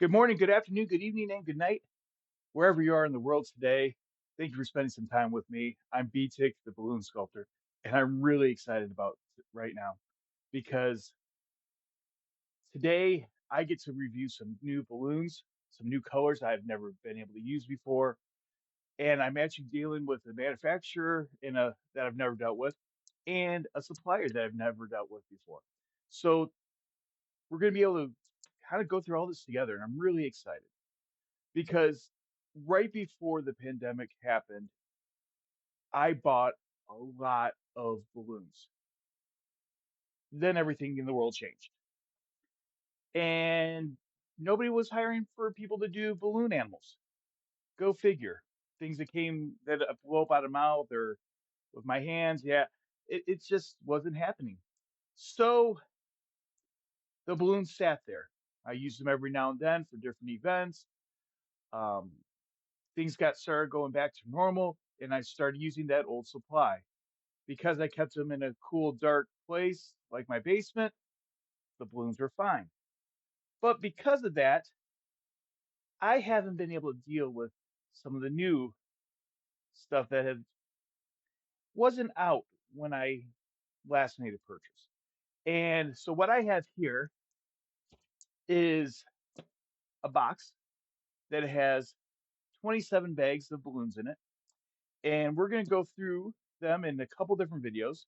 Good morning, good afternoon, good evening, and good night, wherever you are in the world today. Thank you for spending some time with me. I'm Btic, the balloon sculptor, and I'm really excited about right now because today I get to review some new balloons, some new colors I've never been able to use before, and I'm actually dealing with a manufacturer that I've never dealt with and a supplier that I've never dealt with before. So we're going to be able to kind of go through all this together, and I'm really excited. Because right before the pandemic happened, I bought a lot of balloons. Then everything in the world changed. And nobody was hiring for people to do balloon animals. Go figure. Things that came that blow up out of mouth or with my hands, yeah, it just wasn't happening. So the balloons sat there. I used them every now and then for different events. Um, Things got started going back to normal, and I started using that old supply. Because I kept them in a cool, dark place like my basement, the balloons were fine. But because of that, I haven't been able to deal with some of the new stuff that wasn't out when I last made a purchase. And so what I have here is a box that has 27 bags of balloons in it. And we're going to go through them in a couple different videos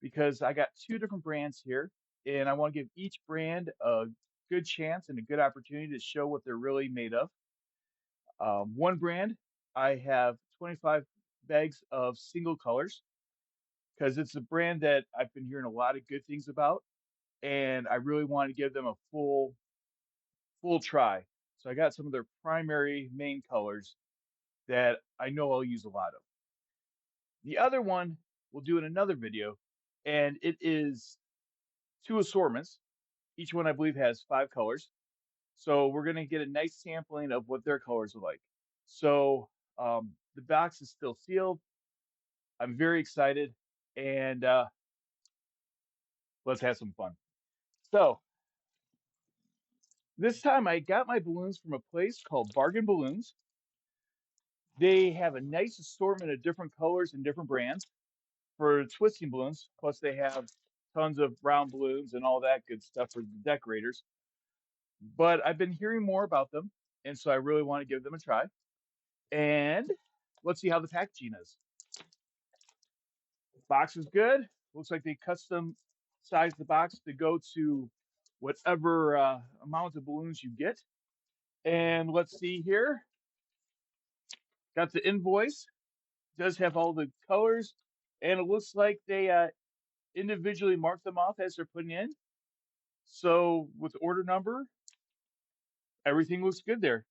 because I got two different brands here, and I want to give each brand a good chance and a good opportunity to show what they're really made of. One brand, I have 25 bags of single colors because it's a brand that I've been hearing a lot of good things about, and I really want to give them a full try. So I got some of their primary main colors that I know I'll use a lot of. The other one we'll do in another video, and it is two assortments. Each one, I believe, has five colors. So we're going to get a nice sampling of what their colors are like. So the box is still sealed. I'm very excited, and let's have some fun. So this time I got my balloons from a place called Bargain Balloons. They have a nice assortment of different colors and different brands for twisting balloons. Plus, they have tons of round balloons and all that good stuff for the decorators. But I've been hearing more about them, and so I really want to give them a try. And let's see how the packaging is. Box is good. Looks like they custom sized the box to go to whatever amount of balloons you get. And let's see here. Got the invoice. Does have all the colors, and it looks like they individually mark them off as they're putting in. So with the order number, everything looks good there.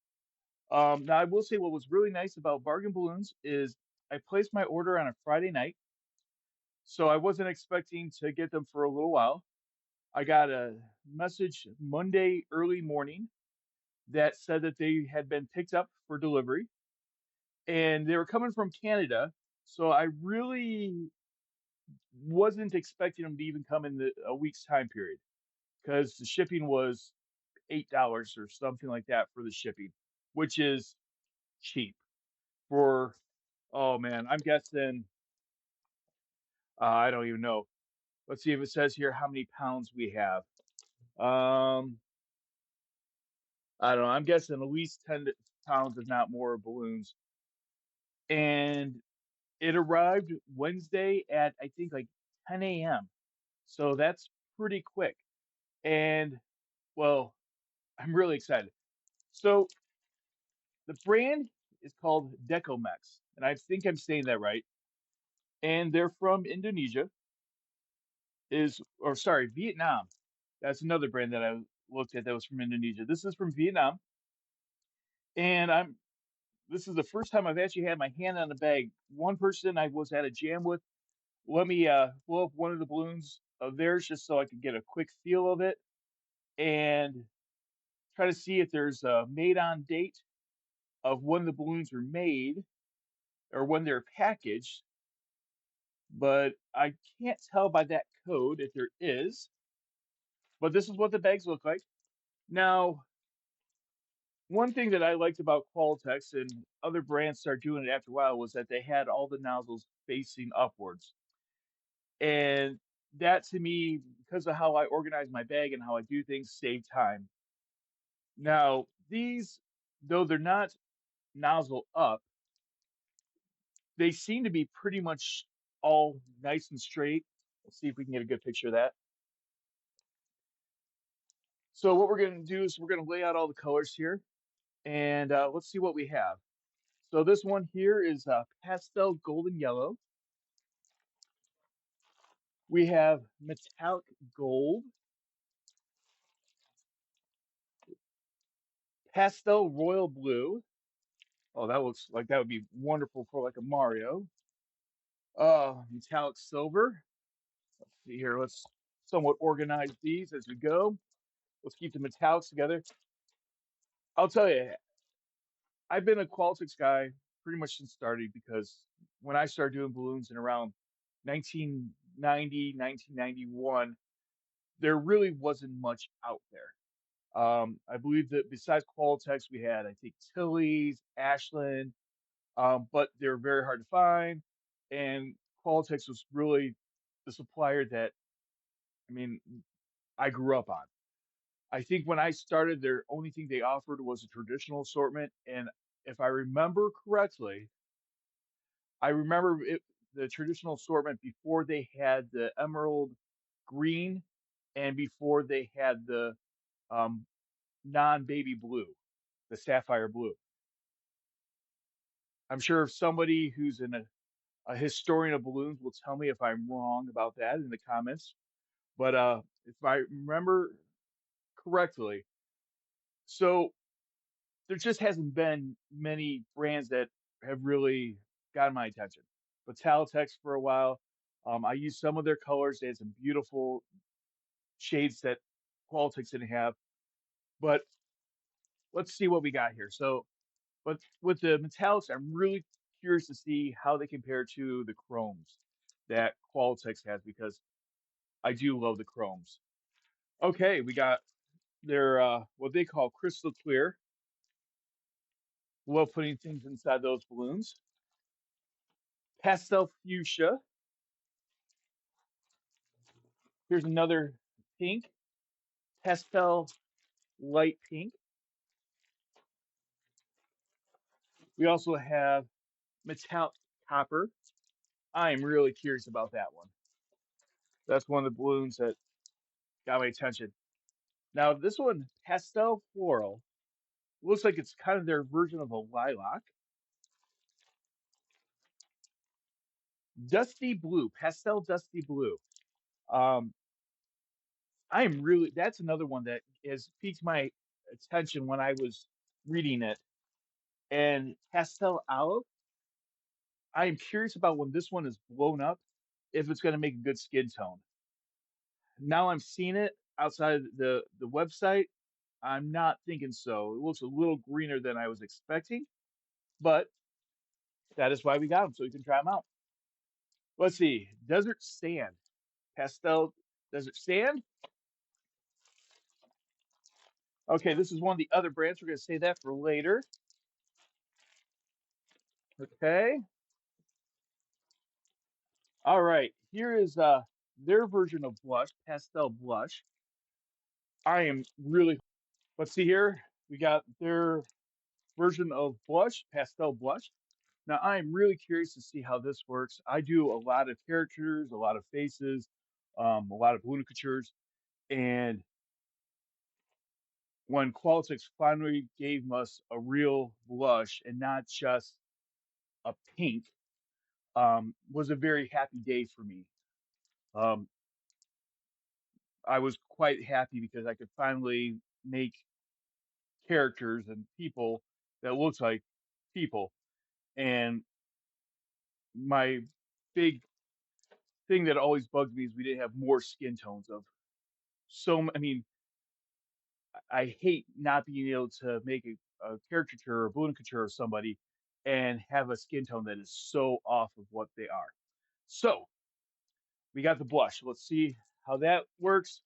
Now I will say what was really nice about Bargain Balloons is I placed my order on a Friday night, so I wasn't expecting to get them for a little while. I got a message Monday early morning that said that they had been picked up for delivery and they were coming from Canada. So I really wasn't expecting them to even come in a week's time period because the shipping was $8 or something like that for the shipping, which is cheap for, oh man, I'm guessing, I don't even know. Let's see if it says here how many pounds we have. Um, I don't know. I'm guessing at least 10 pounds, if not more, of balloons. And it arrived Wednesday at, I think, like 10 a.m. So that's pretty quick. And, well, I'm really excited. So the brand is called Decomex, and I think I'm saying that right. And they're from Indonesia, or sorry, Vietnam. That's another brand that I looked at that was from Indonesia. This is from Vietnam, and this is the first time I've actually had my hand on the bag. One person I was at a jam with let me blow up one of the balloons of theirs just so I could get a quick feel of it and try to see if there's a made on date of when the balloons were made or when they're packaged. But I can't tell by that code if there is. But this is what the bags look like. Now, One thing that I liked about Qualtex and other brands started doing it after a while was that they had all the nozzles facing upwards. And that to me, because of how I organize my bag and how I do things, save time. Now, these, though they're not nozzle up, they seem to be pretty much all nice and straight. Let's see if we can get a good picture of that. So what we're going to do is we're going to lay out all the colors here, and let's see what we have. So this one here is pastel golden yellow. We have metallic gold, pastel royal blue. Oh, that looks like that would be wonderful for like a Mario. Metallic silver. Let's see here. Let's somewhat organize these as we go. Let's keep the metallics together. I'll tell you, I've been a Qualtrics guy pretty much since started because when I started doing balloons in around 1990, 1991, there really wasn't much out there. I believe that besides Qualtex, we had, I think, Tilly's, Ashland, but they're very hard to find. And Qualtex was really the supplier that, I mean, I grew up on. I think when I started, their only thing they offered was a traditional assortment. And if I remember correctly, I remember the traditional assortment before they had the emerald green and before they had the um, non-baby blue, the sapphire blue. I'm sure if somebody who's a historian of balloons will tell me if I'm wrong about that in the comments. But if I remember correctly, so there just hasn't been many brands that have really gotten my attention. But Talitex for a while, I used some of their colors. They had some beautiful shades that Qualitex didn't have. But let's see what we got here. So, but with the metallics, I'm really curious to see how they compare to the chromes that Qualitex has because I do love the chromes. Okay, we got their what they call crystal clear. Love putting things inside those balloons. Pastel fuchsia. Here's another pink. Pastel light pink. We also have metallic copper. I am really curious about that one. That's one of the balloons that got my attention. Now this one, pastel floral, looks like it's kind of their version of a lilac. Dusty blue, pastel dusty blue. Um, I'm really that's another one that has piqued my attention when I was reading it. And pastel olive, I am curious about when this one is blown up, if it's going to make a good skin tone. Now I'm seeing it outside the website. I'm not thinking so. It looks a little greener than I was expecting, but that is why we got them, so we can try them out. Let's see, desert sand, pastel desert sand. Okay, this is one of the other brands. We're going to save that for later. Okay. All right. Here is their version of blush, pastel blush. I am really let's see here. We got their version of blush, pastel blush. Now I am really curious to see how this works. I do a lot of characters, a lot of faces, a lot of caricatures, and when Qualtrics finally gave us a real blush and not just a pink, was a very happy day for me. Um, I was quite happy because I could finally make characters and people that looks like people. And my big thing that always bugged me is we didn't have more skin tones of I mean, I hate not being able to make a caricature or a caricature of somebody and have a skin tone that is so off of what they are. So we got the blush. Let's see how that works.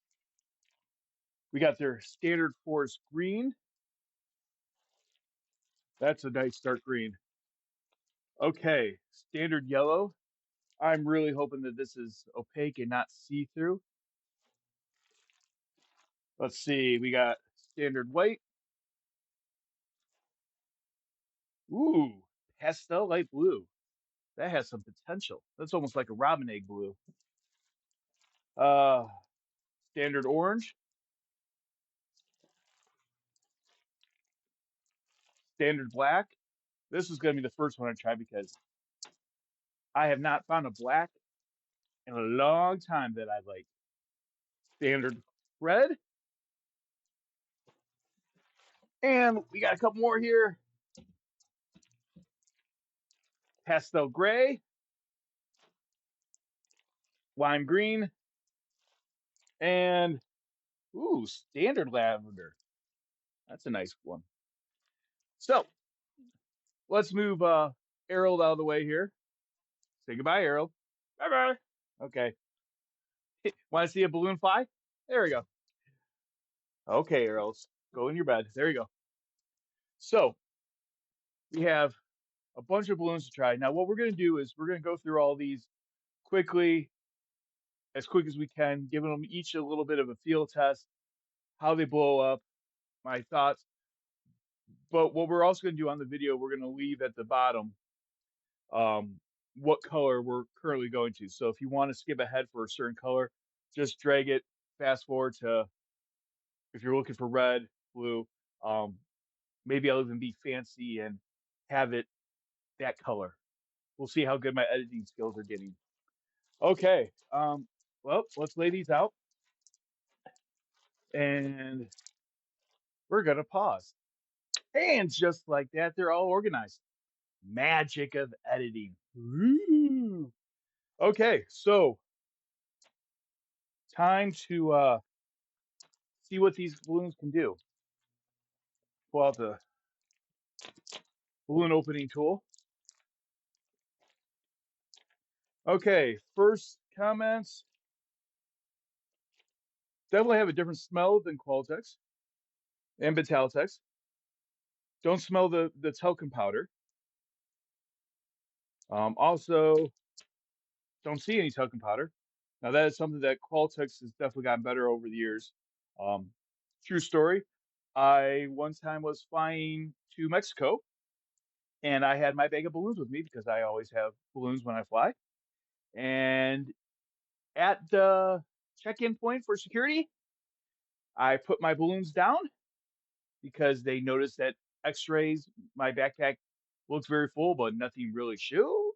We got their standard forest green. That's a nice dark green. Okay, standard yellow. I'm really hoping that this is opaque and not see-through. Let's see, we got standard white. Ooh, pastel light blue. That has some potential. That's almost like a robin egg blue. Uh, standard orange, standard black. This is going to be the first one I try because I have not found a black in a long time that I like. Standard red, and we got a couple more here. Pastel gray, lime green, and ooh, standard lavender. That's a nice one. So let's move Harold out of the way here. Say goodbye, Harold. Bye bye. Okay. Want to see a balloon fly? There we go. Okay, Harold. Go in your bed. There you go. So we have a bunch of balloons to try. Now, what we're going to do is we're going to go through all these quickly, as quick as we can, giving them each a little bit of a field test, how they blow up, my thoughts. But what we're also going to do on the video, we're going to leave at the bottom um, what color we're currently going to. So if you want to skip ahead for a certain color, just drag it fast forward to if you're looking for red, blue. Um, maybe I'll even be fancy and have it that color. We'll see how good my editing skills are getting. Okay. Well, let's lay these out and we're gonna pause. And just like that, they're all organized. Magic of editing. Ooh. Okay, so time to see what these balloons can do. Pull out the balloon opening tool. Okay, first comments. Definitely have a different smell than Qualtex and Vitaltex. Don't smell the talcum powder. Also, don't see any talcum powder. Now that is something that Qualtex has definitely gotten better over the years. Um, true story. I one time was flying to Mexico and I had my bag of balloons with me because I always have balloons when I fly. And at the check-in point for security, I put my balloons down because they noticed that X-rays, my backpack looks very full, but nothing really showed.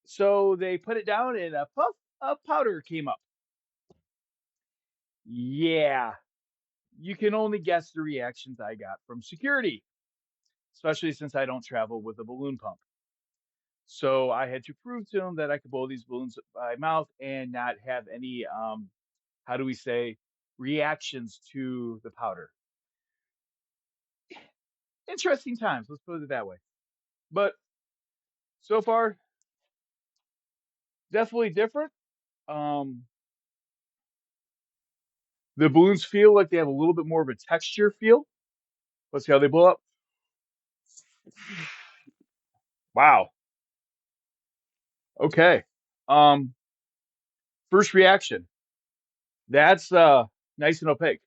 So they put it down and a puff of powder came up. Yeah, you can only guess the reactions I got from security, especially since I don't travel with a balloon pump. So I had to prove to them that I could blow these balloons by mouth and not have any, how do we say, reactions to the powder. Interesting times, let's put it that way. But so far, definitely different. Um, the balloons feel like they have a little bit more of a texture feel. Let's see how they blow up. Wow. Okay. Um, first reaction. That's nice and opaque.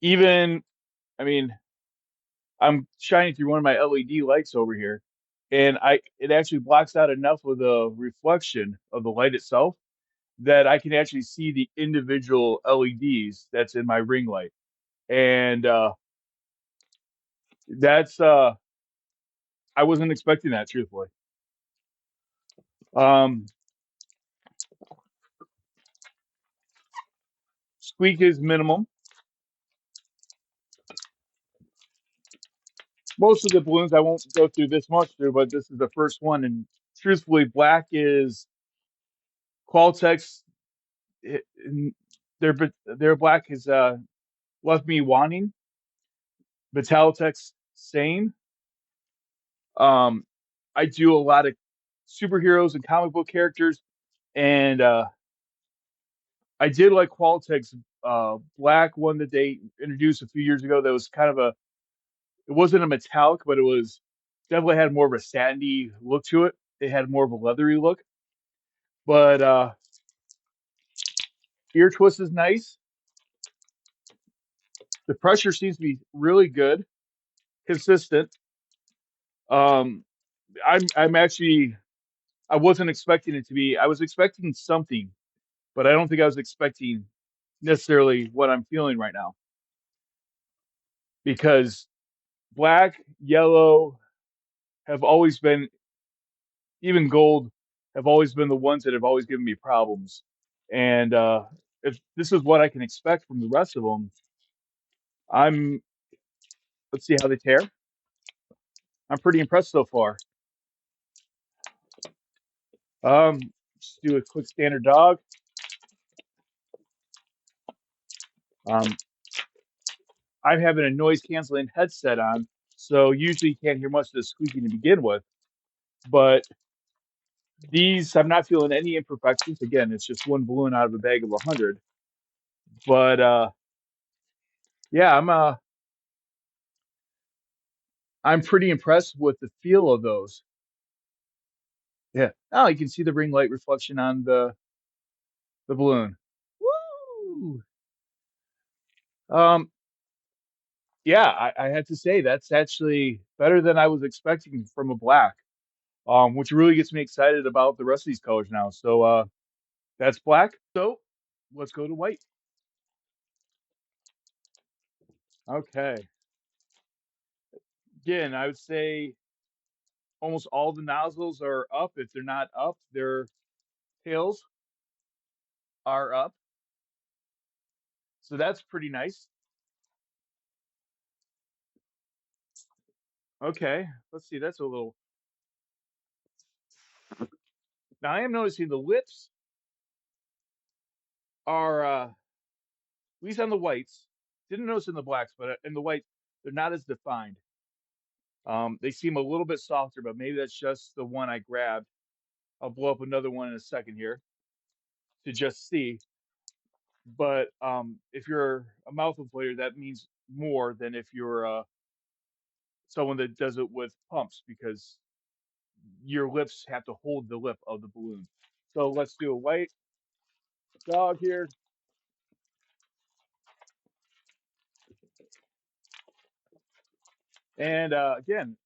Even, I mean, I'm shining through one of my LED lights over here, and I it actually blocks out enough of the reflection of the light itself that I can actually see the individual LEDs that's in my ring light. And that's I wasn't expecting that truthfully. Um, squeak is minimum. Most of the balloons I won't go through this much through, but this is the first one. And truthfully, black is Qualtex. It, their black has left me wanting. Vitaltex, same. Um, I do a lot of superheroes and comic book characters, and I did like Qualtex black one that they introduced a few years ago. That was kind of It wasn't a metallic, but it was definitely had more of a satiny look to it. It had more of a leathery look. But ear twist is nice. The pressure seems to be really good, consistent. Um, I'm actually I wasn't expecting it to be. I was expecting something, but I don't think I was expecting necessarily what I'm feeling right now because black, yellow have always been, even gold have always been the ones that have always given me problems. And if this is what I can expect from the rest of them, I'm let's see how they tear. I'm pretty impressed so far. Just do a quick standard dog. Um, I'm having a noise canceling headset on, so usually you can't hear much of the squeaking to begin with. But these, I'm not feeling any imperfections. Again, it's just one balloon out of a bag of 100. But yeah, I'm pretty impressed with the feel of those. Yeah. Oh, you can see the ring light reflection on the balloon. Woo! Um, yeah, I have to say that's actually better than I was expecting from a black. Which really gets me excited about the rest of these colors now. So that's black. So let's go to white. Okay. Again, I would say almost all the nozzles are up. If they're not up, their tails are up. So that's pretty nice. Okay, let's see. That's a little. Now I am noticing the lips are, at least on the whites. Didn't notice in the blacks, but in the white, they're not as defined. They seem a little bit softer, but maybe that's just the one I grabbed. I'll blow up another one in a second here to just see. But if you're a mouth inflator, that means more than if you're someone that does it with pumps because your lips have to hold the lip of the balloon. So let's do a white dog here. And again,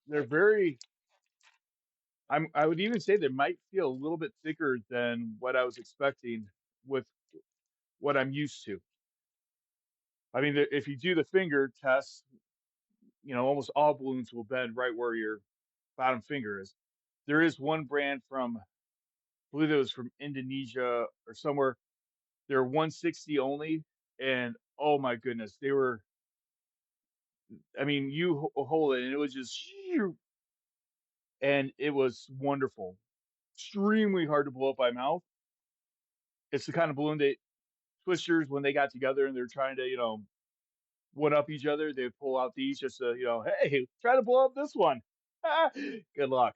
they're very, I would even say they might feel a little bit thicker than what I was expecting with what I'm used to. I mean, if you do the finger test, almost all balloons will bend right where your bottom finger is. There is one brand from, I believe it was from Indonesia or somewhere. They're 160 only, and oh my goodness, they were. I mean, you hold it, and it was just, and it was wonderful. Extremely hard to blow up by mouth. It's the kind of balloon that twisters, when they got together and they're trying to, one up each other, they pull out these just to, hey, try to blow up this one. Good luck.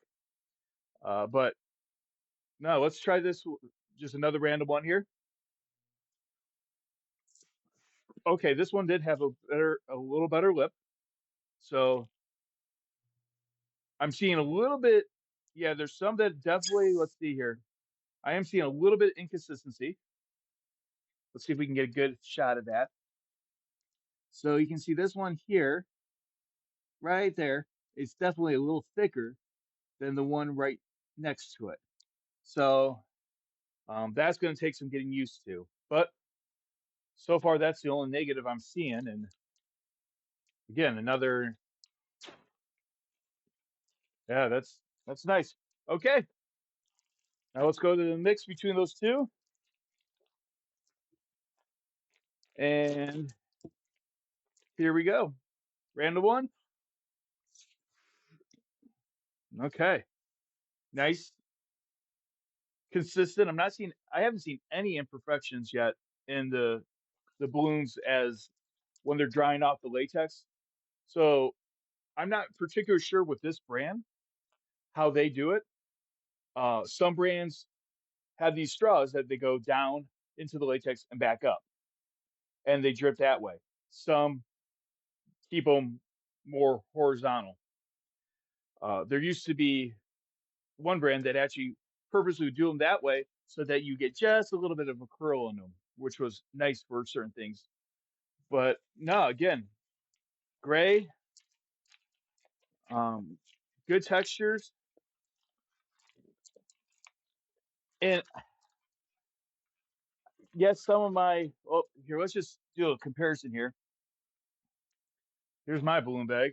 But no, let's try this. Just another random one here. Okay, this one did have a little better lip. So I'm seeing a little bit. Yeah, there's some that definitely. Let's see here. I am seeing a little bit of inconsistency. Let's see if we can get a good shot of that. So you can see this one here, right there. It's definitely a little thicker than the one right next to it. So that's going to take some getting used to. But so far, that's the only negative I'm seeing. And again, another. Yeah, that's nice. Okay, now let's go to the mix between those two. And here we go. Random one. Okay. Nice. Consistent. I haven't seen any imperfections yet in the balloons as when they're drying off the latex. So I'm not particularly sure with this brand how they do it. Some brands have these straws that they go down into the latex and back up, and they drip that way. Some keep them more horizontal. There used to be one brand that actually purposely would do them that way so that you get just a little bit of a curl in them, which was nice for certain things. But no, again, gray, um, good textures, and yes, some of my. Oh, here, let's just do a comparison here. Here's my balloon bag,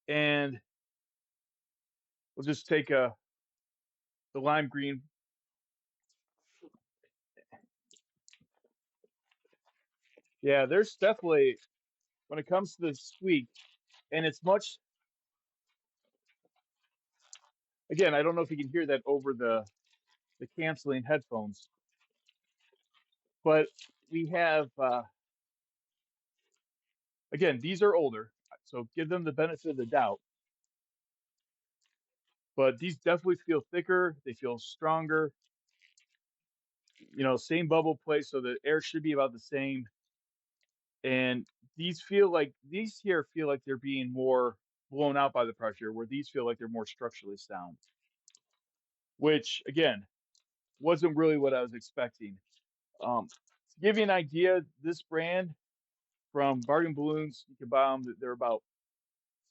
and we'll just take the lime green. Yeah, there's definitely when it comes to the squeak, and it's much. Again, I don't know if you can hear that over the canceling headphones, but we have again, these are older, so give them the benefit of the doubt. But these definitely feel thicker. They feel stronger. Same bubble plate, so the air should be about the same. And these here feel like they're being more blown out by the pressure, where these feel like they're more structurally sound, which again wasn't really what I was expecting. To give you an idea, this brand from Bargain Balloons, you can buy them. They're about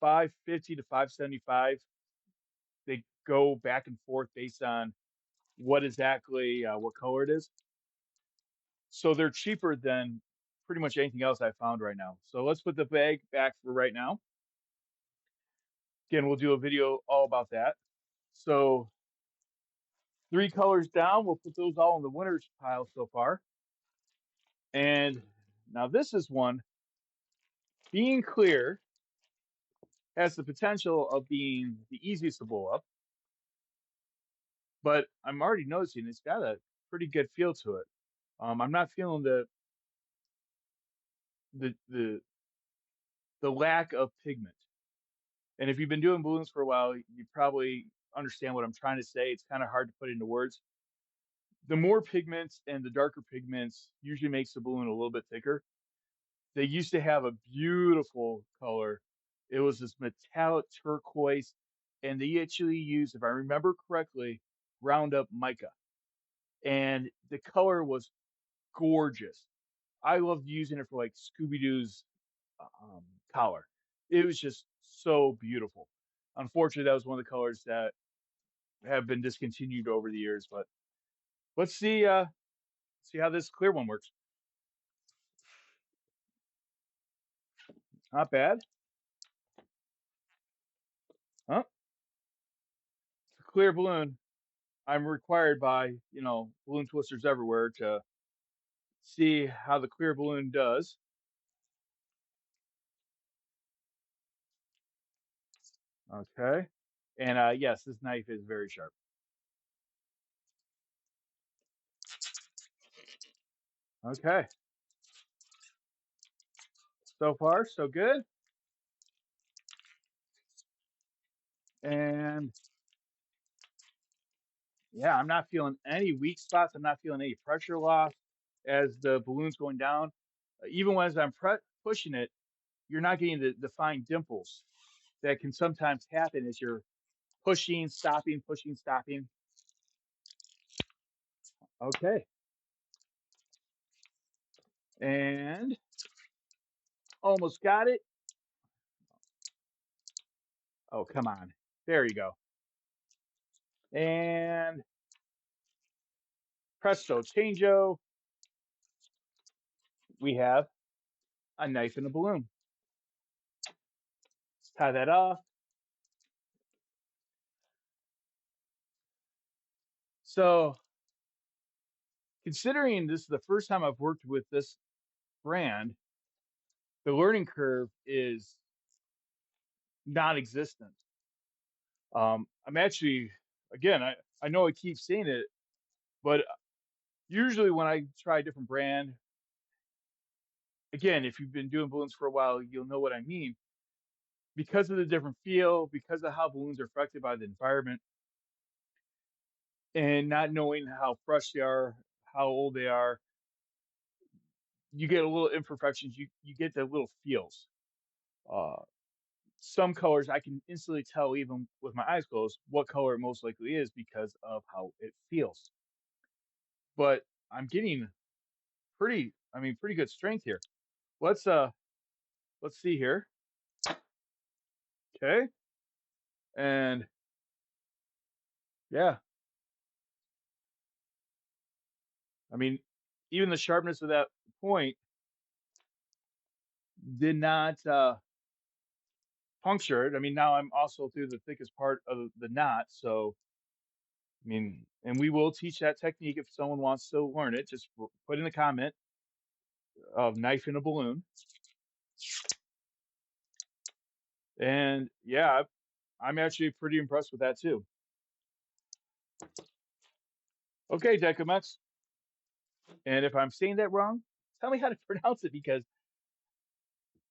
550 to 575. They go back and forth based on what exactly what color it is. So they're cheaper than pretty much anything else I found right now. So let's put the bag back for right now. Again, we'll do a video all about that. So three colors down, we'll put those all in the winners pile so far. And now this is one being clear has the potential of being the easiest to blow up, but I'm already noticing it's got a pretty good feel to it. I'm not feeling the the the lack of pigment. And if you've been doing balloons for a while, you probably understand what I'm trying to say. It's kind of hard to put into words. The more pigments and the darker pigments usually makes the balloon a little bit thicker. They used to have a beautiful color. It was this metallic turquoise, and they actually used, if I remember correctly, Roundup mica. And the color was gorgeous. I loved using it for like Scooby Doo's collar. It was just so beautiful. Unfortunately, that was one of the colors that have been discontinued over the years. But let's see how this clear one works. Not bad. Huh? It's a clear balloon. I'm required by balloon twisters everywhere to see how the clear balloon does. Okay. And yes, this knife is very sharp. Okay. So far, so good. And yeah, I'm not feeling any weak spots. I'm not feeling any pressure loss as the balloon's going down. Even as I'm pushing it, you're not getting the fine dimples that can sometimes happen as you're pushing, stopping, pushing, stopping. Okay. And almost got it. Oh, come on. There you go. And presto changeo, we have a knife and a balloon. Let's tie that off. So, considering this is the first time I've worked with this brand, the learning curve is non-existent. I'm actually, again, I know I keep saying it, but usually when I try a different brand, again, if you've been doing balloons for a while, you'll know what I mean. Because of the different feel, because of how balloons are affected by the environment, and not knowing how fresh they are, how old they are, you get a little imperfections. You get the little feels. Uh, some colors I can instantly tell even with my eyes closed what color it most likely is because of how it feels. But I'm getting pretty good strength here. Let's uh let's see here. Okay. And yeah, I mean, even the sharpness of that point did not puncture it. I mean, now I'm also through the thickest part of the knot, so I mean, and we will teach that technique if someone wants to learn it. Just put in the comment of knife in a balloon. And yeah, I'm actually pretty impressed with that too. Okay, Decomex. And if I'm saying that wrong, tell me how to pronounce it because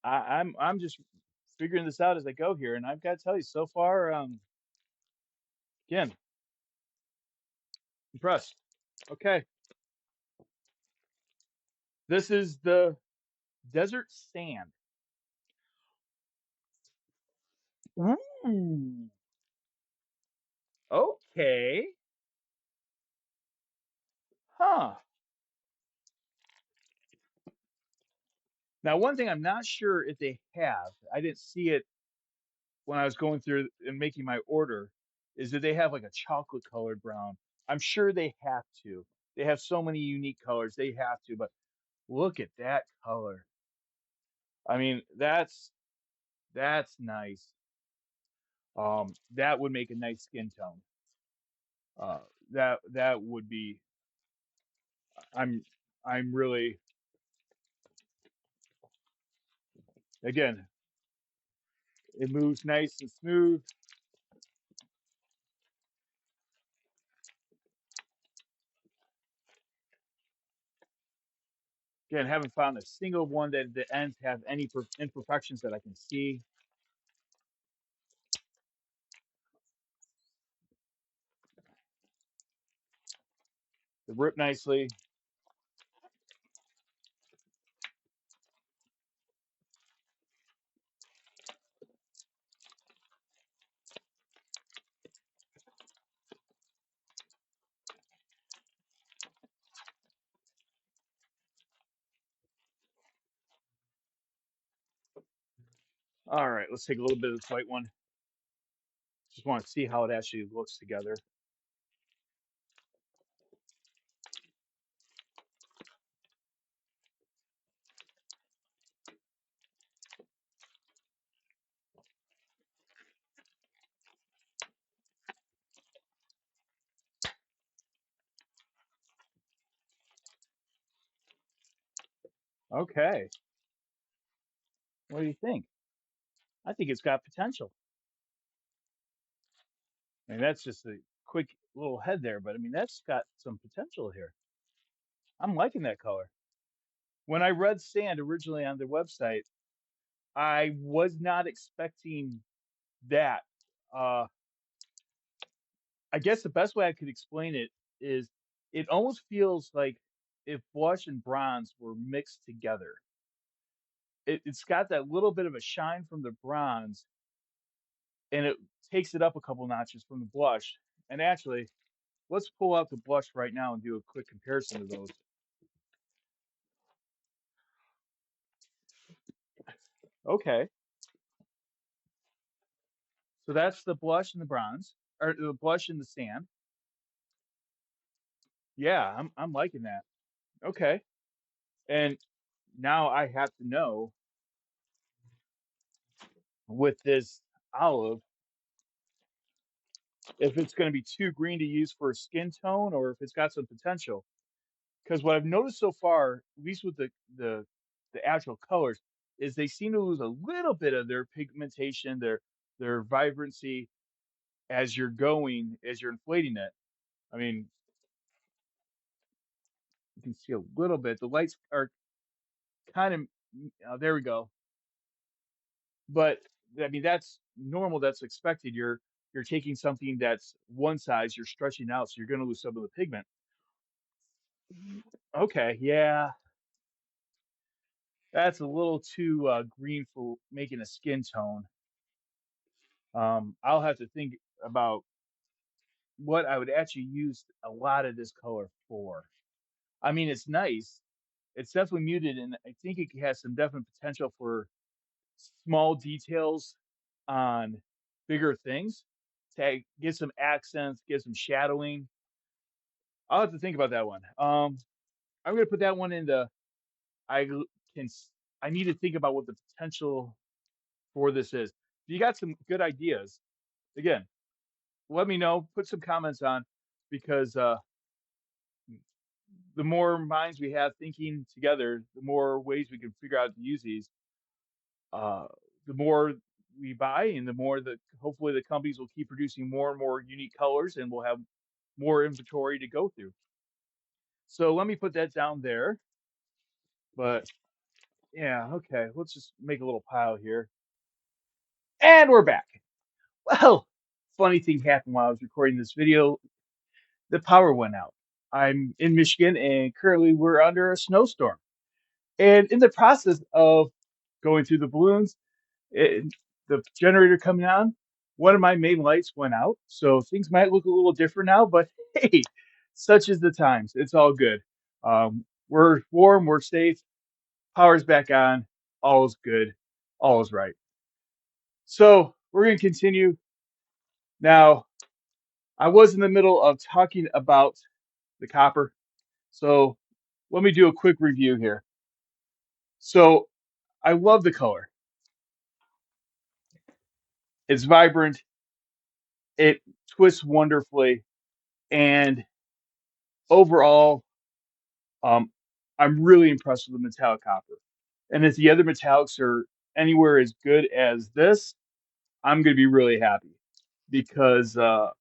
I'm just figuring this out as I go here. And I've got to tell you, so far, again, impressed. Okay, this is the desert sand. Ooh, okay. Huh. Now, one thing I'm not sure if they have, I didn't see it when I was going through and making my order, is that they have like a chocolate colored brown. I'm sure they have to. They have so many unique colors, they have to, but look at that color. I mean, that's nice. That would make a nice skin tone. That would be. I'm I'm really again. It moves nice and smooth. Again, haven't found a single one that the ends have any imperfections that I can see. They rip nicely. All right, let's take a little bit of this white one. Just want to see how it actually looks together. Okay, what do you think? I think it's got potential. I mean, that's just a quick little head there, but I mean, that's got some potential here. I'm liking that color. When I read sand originally on their website, I was not expecting that. Uh, I guess the best way I could explain it is it almost feels like if blush and bronze were mixed together. It's got that little bit of a shine from the bronze, and it takes it up a couple notches from the blush. And actually, let's pull out the blush right now and do a quick comparison of those. Okay, so that's the blush and the bronze, or the blush and the sand. Yeah, I'm liking that. Okay, and now I have to know with this olive if it's going to be too green to use for a skin tone or if it's got some potential. Because what I've noticed so far, at least with the actual colors, is they seem to lose a little bit of their pigmentation, their vibrancy as you're inflating it. I mean, you can see a little bit. The lights are kind of there we go. But I mean, that's normal. That's expected. You're taking something that's one size, you're stretching it out, so you're going to lose some of the pigment. Okay, yeah, that's a little too green for making a skin tone. I'll have to think about what I would actually use a lot of this color for. I mean, it's nice. It's definitely muted, and I think it has some definite potential for small details on bigger things to get some accents, get some shadowing. I'll have to think about that one. I'm gonna put that one in the I l- can. I need to think about what the potential for this is. If you got some good ideas, again, let me know. Put some comments on because the more minds we have thinking together, the more ways we can figure out to use these. Uh, the more we buy, and the more that hopefully the companies will keep producing more and more unique colors, and we'll have more inventory to go through. So let me put that down there. But yeah, okay, let's just make a little pile here, and we're back. Well, funny thing happened while I was recording this video. The power went out. I'm in Michigan, and currently we're under a snowstorm. And in the process of going through the balloons, it, the generator coming on, one of my main lights went out. So things might look a little different now, but hey, such is the times. It's all good. We're warm, we're safe, power's back on, all is good, all is right. So we're going to continue. Now, I was in the middle of talking about the copper. So let me do a quick review here. So I love the color. It's vibrant. It twists wonderfully, and overall, um, I'm really impressed with the metallic copper. And if the other metallics are anywhere as good as this, I'm going to be really happy because I'm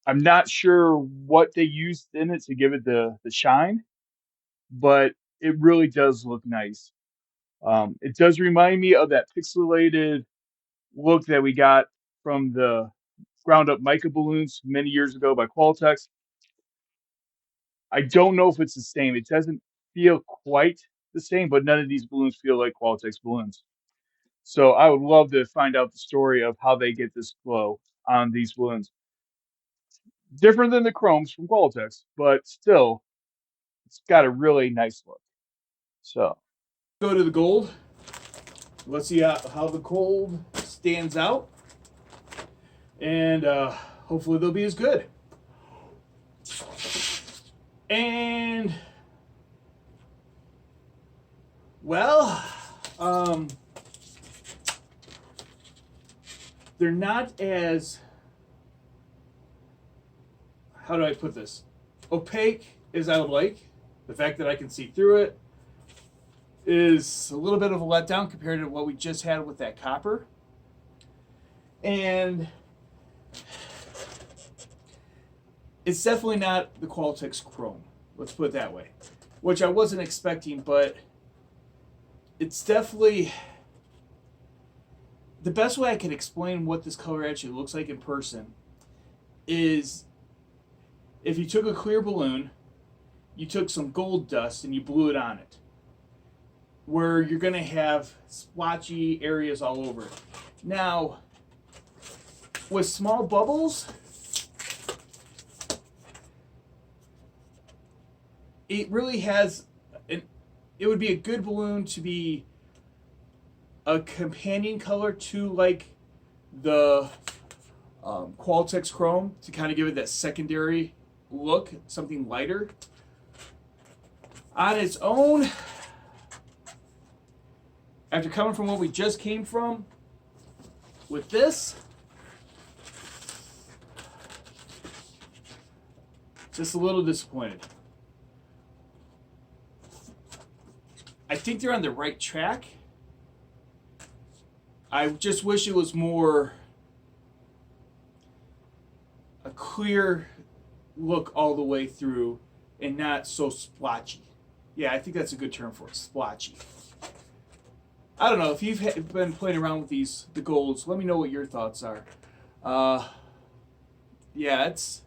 not sure what they used in it to give it the shine, but it really does look nice. It does remind me of that pixelated look that we got from the ground up mica balloons many years ago by Qualtex. I don't know if it's the same. It doesn't feel quite the same, but none of these balloons feel like Qualtex balloons. So I would love to find out the story of how they get this glow on these balloons. Different than the chromes from Qualtex, but still, it's got a really nice look. So go to the gold. Let's see how the gold stands out, and hopefully they'll be as good. And well, um, they're not as, how do I put this, opaque as I would like. The fact that I can see through it is a little bit of a letdown compared to what we just had with that copper. And it's definitely not the Qualtex Chrome. Let's put it that way. Which I wasn't expecting, but it's definitely the best way I can explain what this color actually looks like in person is if you took a clear balloon, you took some gold dust and you blew it on it, where you're going to have splotchy areas all over it. Now, with small bubbles, it really has it would be a good balloon to be a companion color to like the Qualtex Chrome to kind of give it that secondary look, something lighter. On its own, after coming from what we just came from, with this, just a little disappointed. I think they're on the right track. I just wish it was more a clear look all the way through and not so splotchy. Yeah, I think that's a good term for it, splotchy. I don't know if you've been playing around with the golds. Let me know what your thoughts are. Uh, yeah, it's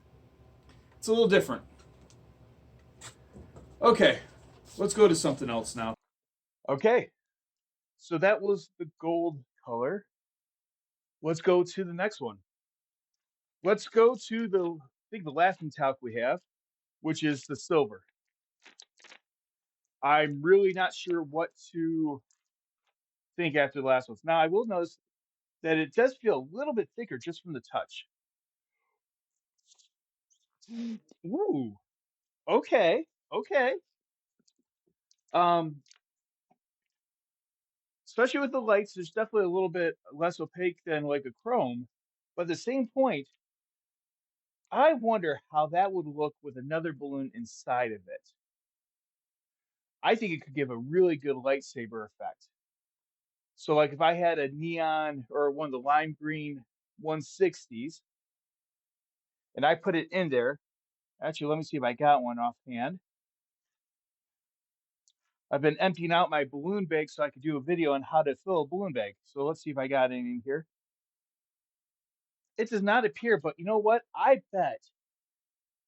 a little different. Okay, let's go to something else now. Okay, so that was the gold color. Let's go to the next one. Let's go to I think the last metallic we have, which is the silver. I'm really not sure what to think after the last ones. Now, I will notice that it does feel a little bit thicker just from the touch. Ooh, okay, okay. Um, Especially with the lights, there's definitely a little bit less opaque than like a chrome. But at the same point, I wonder how that would look with another balloon inside of it. I think it could give a really good lightsaber effect. So, like if I had a neon or one of the lime green 160s and I put it in there, actually, let me see if I got one offhand. I've been emptying out my balloon bag so I could do a video on how to fill a balloon bag. So let's see if I got any in here. It does not appear, but you know what? I bet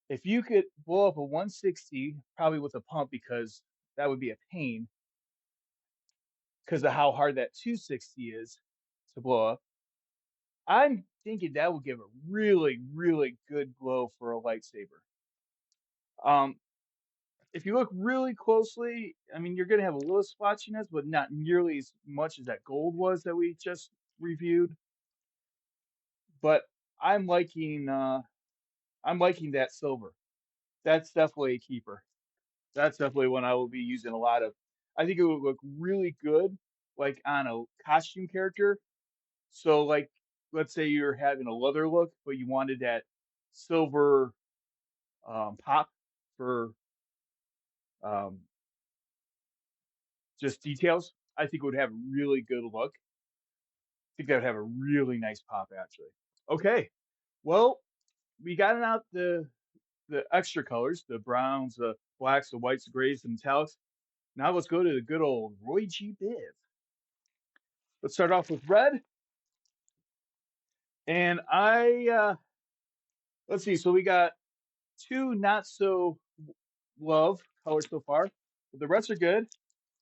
if you could blow up a 160, probably with a pump, because that would be a pain because of how hard that 260 is to blow up. I'm thinking that would give a really, really good glow for a lightsaber. Um, if you look really closely, I mean, you're going to have a little splotchiness, but not nearly as much as that gold was that we just reviewed. But I'm liking, uh, I'm liking that silver. That's definitely a keeper. That's definitely one I will be using a lot of. I think it would look really good, like on a costume character. So, like, let's say you're having a leather look, but you wanted that silver pop for um, just details. I think it would have a really good look. I think that would have a really nice pop, actually. Okay, well, we got out the extra colors, the browns, the blacks, the whites, the grays, the metallics. Now let's go to the good old Roy G. Biv. Let's start off with red. And let's see. So we got two not so love colors so far, but the rest are good.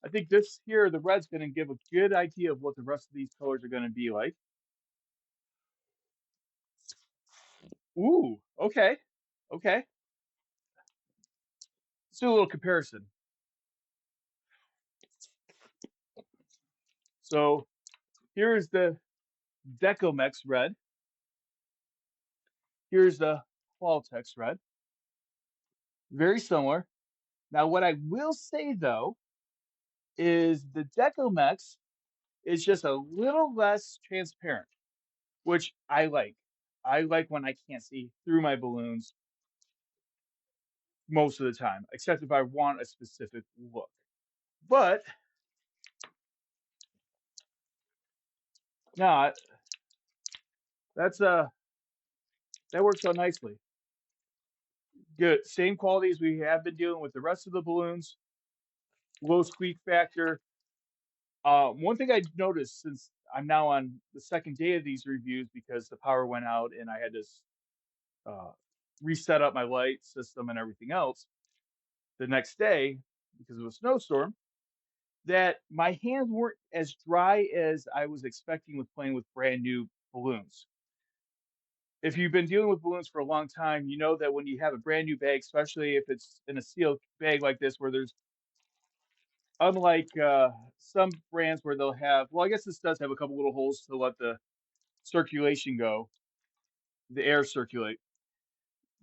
I think this here, the red's going to give a good idea of what the rest of these colors are going to be like. Ooh, okay, okay. Let's do a little comparison. So here's the Decomex red. Here's the Qualtex red. Very similar. Now, what I will say though is the Decomex is just a little less transparent, which I like. I like when I can't see through my balloons most of the time, except if I want a specific look. But no, that's that works out nicely. Good, same quality as we have been dealing with the rest of the balloons. Low squeak factor. One thing I noticed since I'm now on the second day of these reviews because the power went out and I had to uh, reset up my light system and everything else the next day because of a snowstorm, that my hands weren't as dry as I was expecting with playing with brand new balloons. If you've been dealing with balloons for a long time, you know that when you have a brand new bag, especially if it's in a sealed bag like this, where there's unlike some brands where they'll have, well, I guess this does have a couple little holes to let the circulation go, the air circulate.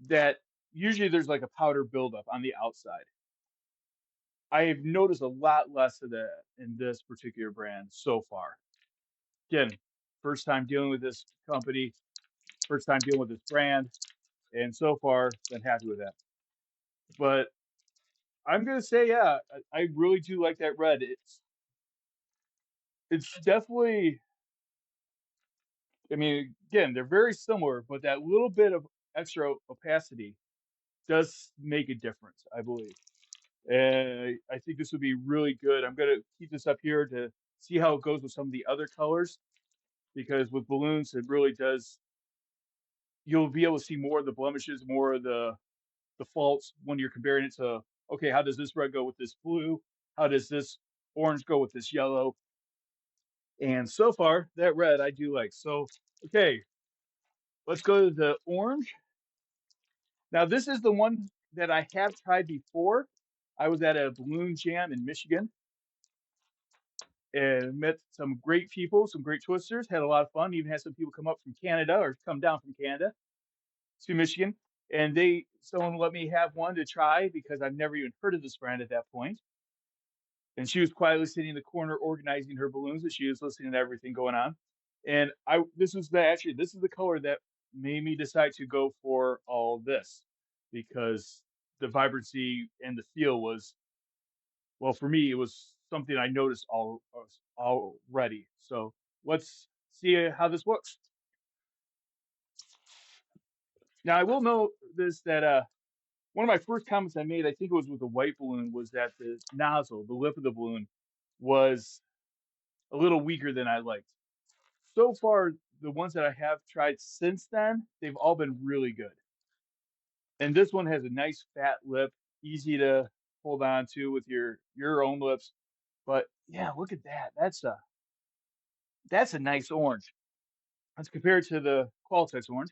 That usually there's like a powder buildup on the outside. I have noticed a lot less of that in this particular brand so far. Again, first time dealing with this company, first time dealing with this brand, and so far been happy with that. But I'm gonna say, yeah, I really do like that red. It's definitely. I mean, again, they're very similar, but that little bit of extra opacity does make a difference, I believe. And I think this would be really good. I'm gonna keep this up here to see how it goes with some of the other colors because with balloons, it really does. You'll be able to see more of the blemishes, more of the faults when you're comparing it to, okay, how does this red go with this blue? How does this orange go with this yellow? And so far, that red I do like. So, okay, let's go to the orange. Now, this is the one that I have tried before. I was at a balloon jam in Michigan and met some great people, some great twisters, had a lot of fun, even had some people come up from Canada or come down from Canada to Michigan. And someone let me have one to try because I've never even heard of this brand at that point. And she was quietly sitting in the corner organizing her balloons, and she was listening to everything going on. And this is the color that made me decide to go for all this because the vibrancy and the feel was, well, for me it was something I noticed already. So let's see how this works. Now I will note this that one of my first comments I made, I think it was with the white balloon, was that the nozzle, the lip of the balloon, was a little weaker than I liked. So far, the ones that I have tried since then, they've all been really good. And this one has a nice fat lip, easy to hold on to with your own lips. But yeah, look at that. That's a nice orange. Let's compare it to the Qualitex orange.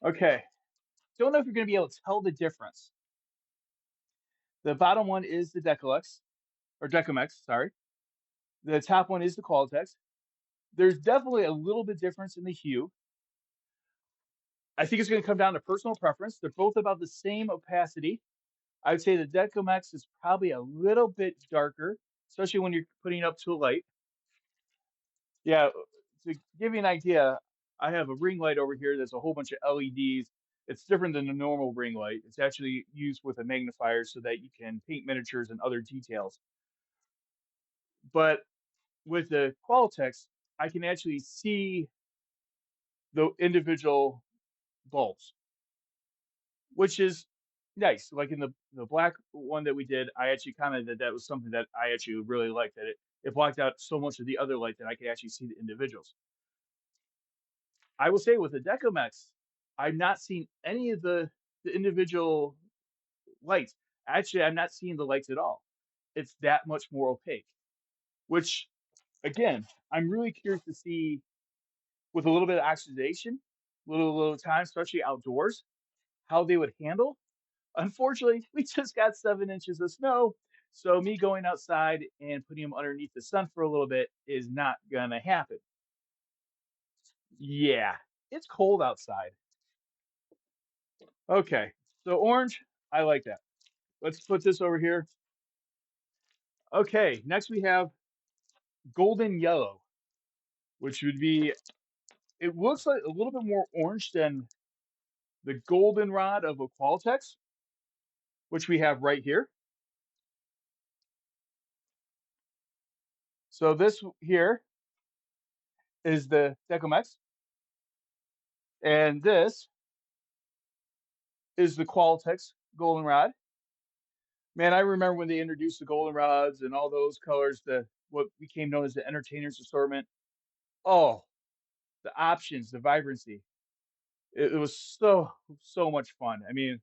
Okay. Don't know if you're going to be able to tell the difference. The bottom one is the Decolex or Decomex, sorry. The top one is the Qualitex. There's definitely a little bit difference in the hue. I think it's going to come down to personal preference. They're both about the same opacity. I would say the Decomex is probably a little bit darker, especially when you're putting it up to a light. Yeah, to give you an idea, I have a ring light over here that's a whole bunch of LEDs. It's different than the normal ring light. It's actually used with a magnifier so that you can paint miniatures and other details. But with the Qualitex, I can actually see the individual bulbs, which is nice. Like in the black one that we did, I actually commented that was something that I actually really liked. That it blocked out so much of the other light that I could actually see the individuals. I will say with the Decomex, I've not seen any of the individual lights. Actually, I'm not seeing the lights at all. It's that much more opaque. Which, again, I'm really curious to see with a little bit of oxidation, little time, especially outdoors, how they would handle. Unfortunately, we just got 7 inches of snow. So me going outside and putting them underneath the sun for a little bit is not gonna happen. Yeah, it's cold outside. Okay, so orange, I like that. Let's put this over here. Okay, next we have golden yellow, which would be, it looks like a little bit more orange than the goldenrod of a Qualtex, which we have right here. So this here is the Decomex, and this is the Qualtex goldenrod. Man, I remember when they introduced the goldenrods and all those colors, the what became known as the entertainers assortment. Oh, the options, the vibrancy. It was so much fun. I mean,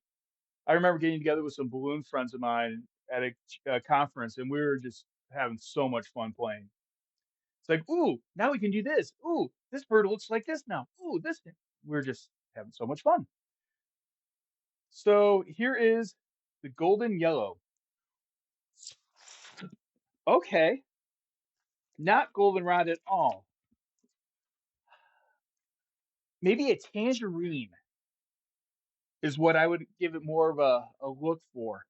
I remember getting together with some balloon friends of mine at a conference, and we were just having so much fun playing. It's like, ooh, now we can do this. Ooh, this bird looks like this now. Ooh, this. We're just having so much fun. So here is the golden yellow. Okay, not goldenrod at all. Maybe a tangerine is what I would give it more of a look for.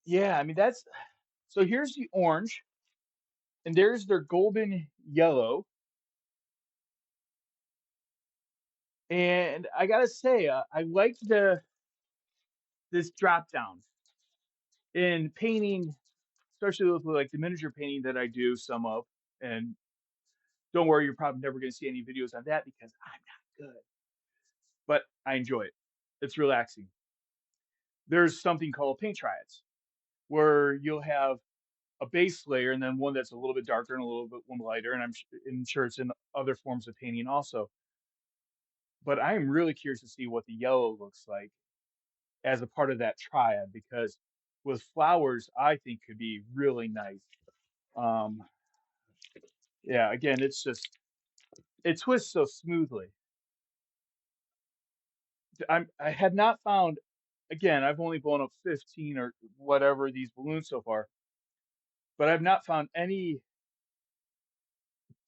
Yeah, I mean that's so here's the orange, and there's their golden yellow. And I gotta say, I like the this drop down in painting, especially with like the miniature painting that I do some of. And don't worry, you're probably never going to see any videos on that because I'm not good, but I enjoy it. It's relaxing. There's something called paint triads where you'll have a base layer and then one that's a little bit darker and a little bit one lighter. And I'm sure it's in other forms of painting also. But I am really curious to see what the yellow looks like. as a part of that triad because with flowers, I think could be really nice. Um, yeah, again, it's just it twists so smoothly. I had not found again, I've only blown up 15 or whatever these balloons so far, but I've not found any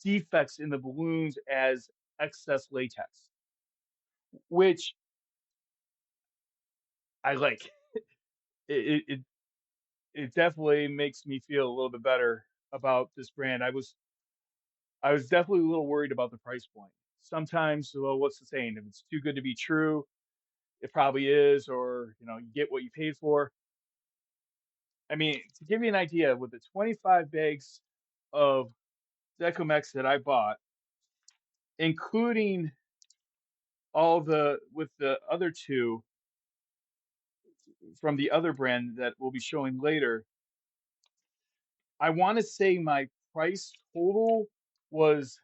defects in the balloons as excess latex, which I like. It it definitely makes me feel a little bit better about this brand. I was definitely a little worried about the price point. Sometimes, well, what's the saying? If it's too good to be true, it probably is, or you get what you paid for. I mean, to give you an idea, with the 25 bags of Decomex that I bought, including all the with the other two from the other brand that we'll be showing later, I want to say my price total was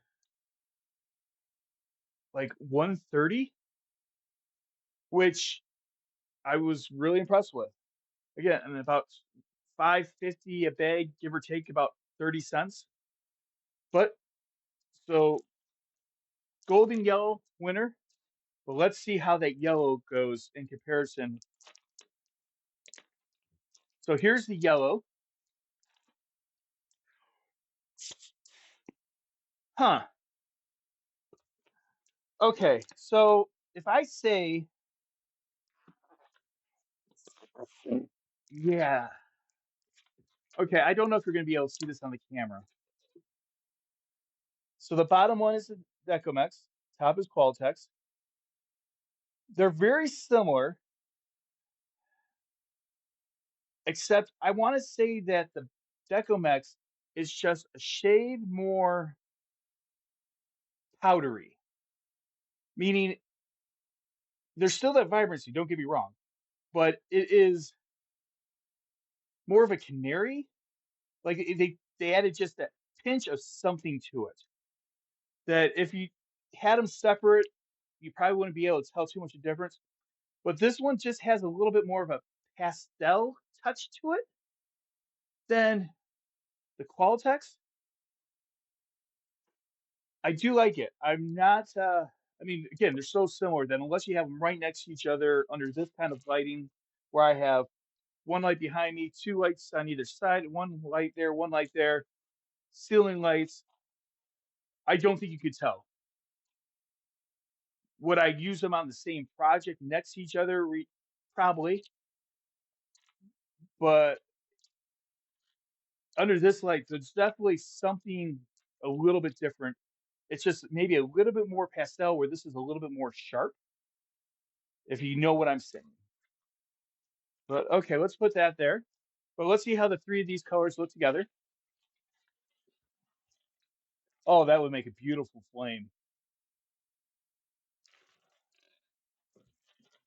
like 130, which I was really impressed with. Again, and about 550 a bag, give or take about 30 cents. But so golden yellow winner. But let's see how that yellow goes in comparison. So here's the yellow. Huh. Okay. So if I say, yeah. Okay. I don't know if you're going to be able to see this on the camera. So the bottom one is the Decomex. Top is Qualtex. They're very similar, except I want to say that the Decomex is just a shade more powdery, meaning there's still that vibrancy, don't get me wrong, but it is more of a canary. Like they added just that pinch of something to it that if you had them separate, you probably wouldn't be able to tell too much of a difference. But this one just has a little bit more of a pastel touch to it than the Qualtex. I do like it. I'm not. I mean, again, they're so similar that unless you have them right next to each other under this kind of lighting, where I have one light behind me, two lights on either side, one light there, one light there, ceiling lights. I don't think you could tell. Would I use them on the same project next to each other? Probably, but under this light, there's definitely something a little bit different. It's just maybe a little bit more pastel, where this is a little bit more sharp, if you know what I'm saying. But okay, let's put that there. But let's see how the three of these colors look together. Oh, that would make a beautiful flame.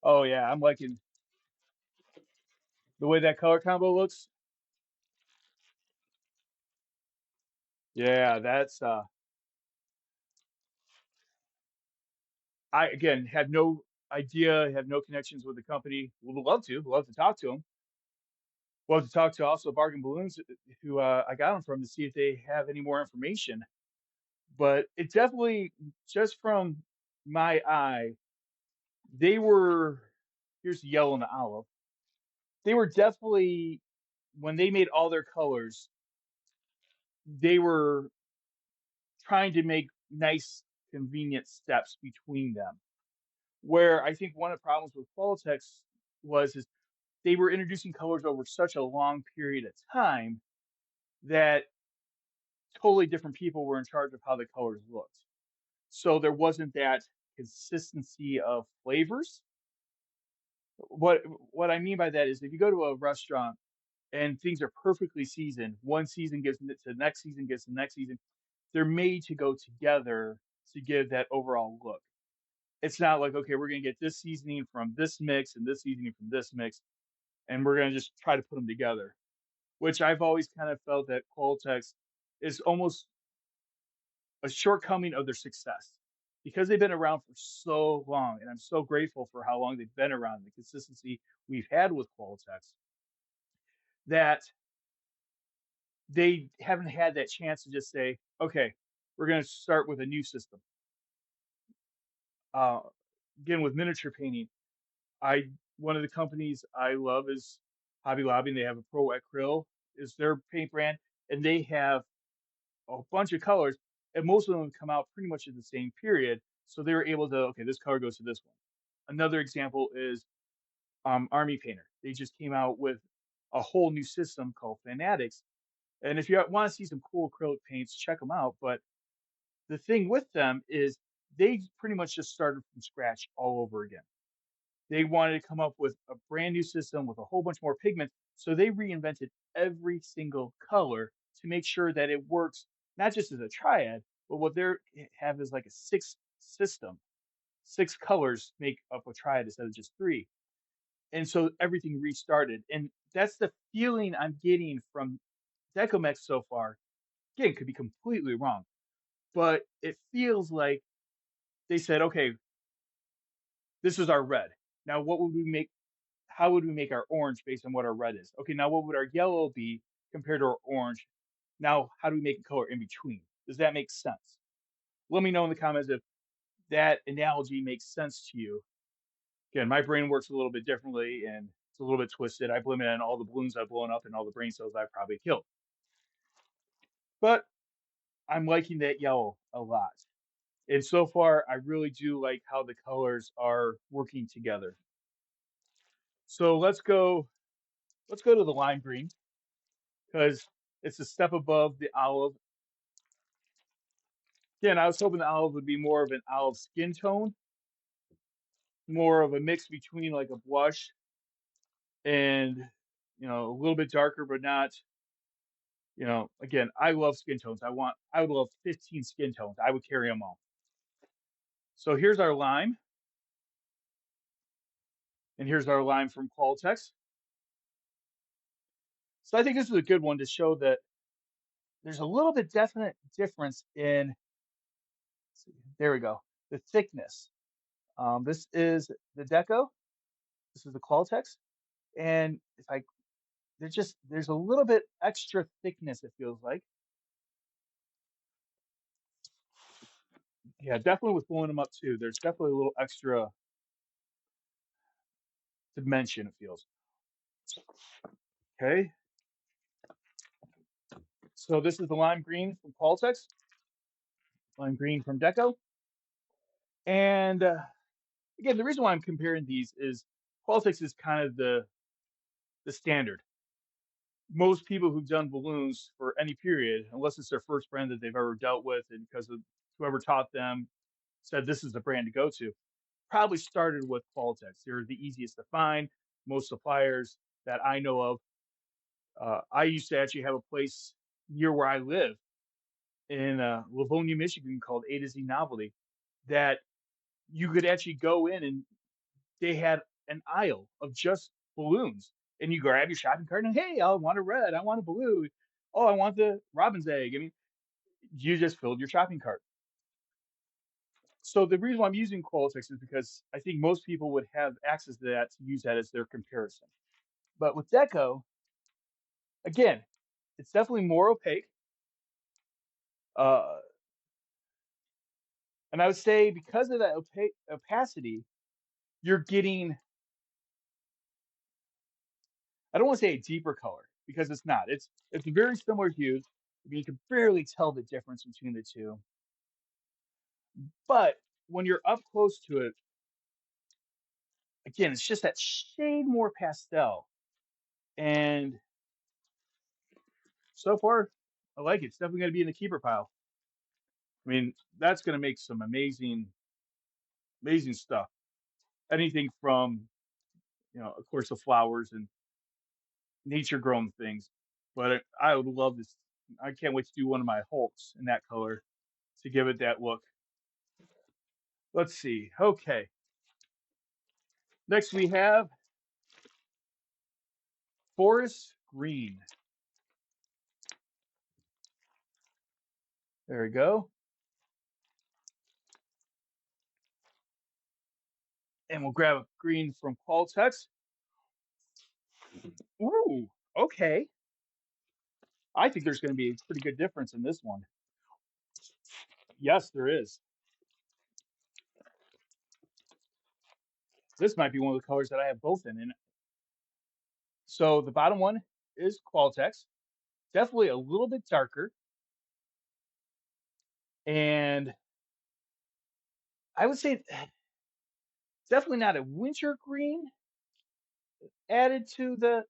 Oh yeah, I'm liking the way that color combo looks. Yeah, that's I again had no idea, have no connections with the company. Would love to talk to them. Love to talk to also Bargain Balloons, who I got them from to see if they have any more information. But it definitely, just from my eye, they were. Here's the yellow and the olive. They were definitely when they made all their colors, they were trying to make nice, convenient steps between them. Where I think one of the problems with Qualitex was is they were introducing colors over such a long period of time that totally different people were in charge of how the colors looked. So there wasn't that consistency of flavors. What I mean by that is if you go to a restaurant and things are perfectly seasoned, one season gives to the next season, gives to the next season, they're made to go together to give that overall look. It's not like, okay, we're going to get this seasoning from this mix and this seasoning from this mix, and we're going to just try to put them together, which I've always kind of felt that Qualtex is almost a shortcoming of their success because they've been around for so long, and I'm so grateful for how long they've been around, the consistency we've had with Qualitex, that they haven't had that chance to just say, okay, we're going to start with a new system. Uh, Again, with miniature painting, I one of the companies I love is Hobby Lobby, and they have a Pro Acryl is their paint brand, and they have a bunch of colors, and most of them come out pretty much in the same period. So they were able to, okay, this color goes to this one. Another example is Army Painter. They just came out with a whole new system called Fanatics. And if you want to see some cool acrylic paints, check them out. But the thing with them is they pretty much just started from scratch all over again. They wanted to come up with a brand new system with a whole bunch more pigments. So they reinvented every single color to make sure that it works not just as a triad, but what they have is like a six system. Six colors make up a triad instead of just three. And so everything restarted. And that's the feeling I'm getting from Decomex so far. Again, could be completely wrong, but it feels like they said, okay, this is our red. Now, what would we make? How would we make our orange based on what our red is? Okay, now what would our yellow be compared to our orange? Now, how do we make a color in between? Does that make sense? Let me know in the comments if that analogy makes sense to you. Again, my brain works a little bit differently and it's a little bit twisted. I blame it on all the balloons I've blown up and all the brain cells I've probably killed. But I'm liking that yellow a lot. And so far, I really do like how the colors are working together. So let's go to the lime green because it's a step above the olive. Again, I was hoping the olive would be more of an olive skin tone, more of a mix between like a blush and a little bit darker, but not, again, I love skin tones. I would love 15 skin tones. I would carry them all. So here's our lime, and here's our lime from Qualitex. So I think this is a good one to show that there's a little bit definite difference in, there we go, the thickness. This is the Deco. This is the Qualitex. And if I there's a little bit extra thickness, it feels like. Yeah, definitely with blowing them up too. There's definitely a little extra dimension, it feels. Okay. So this is the lime green from Qualitex, lime green from Deco. And again, the reason why I'm comparing these is Qualitex is kind of the standard. Most people who've done balloons for any period, unless it's their first brand that they've ever dealt with, and because of whoever taught them said this is the brand to go to, probably started with Qualitex. They're the easiest to find. Most suppliers that I know of. I used to actually have a place near where I live in Livonia, Michigan, called A to Z Novelty, that you could actually go in and they had an aisle of just balloons. And you grab your shopping cart and, hey, I want a red, I want a blue, oh, I want the robin's egg. I mean, you just filled your shopping cart. So the reason why I'm using Qualitex is because I think most people would have access to that to use that as their comparison. But with Deco, again, it's definitely more opaque. Uh, and I would say because of that opacity, you're getting, I don't want to say a deeper color because it's not. It's very similar hues. I mean, you can barely tell the difference between the two. But when you're up close to it, again, it's just that shade more pastel. And so far, I like it. It's definitely going to be in the keeper pile. I mean, that's going to make some amazing, amazing stuff. Anything from, of course, the flowers and nature grown things. But I would love this. I can't wait to do one of my Hulks in that color to give it that look. Let's see. Okay. Next we have forest green. There we go. And we'll grab a green from Qualtex. Ooh, okay. I think there's going to be a pretty good difference in this one. Yes, there is. This might be one of the colors that I have both in. And so the bottom one is Qualtex, definitely a little bit darker. And I would say definitely not a winter green added to the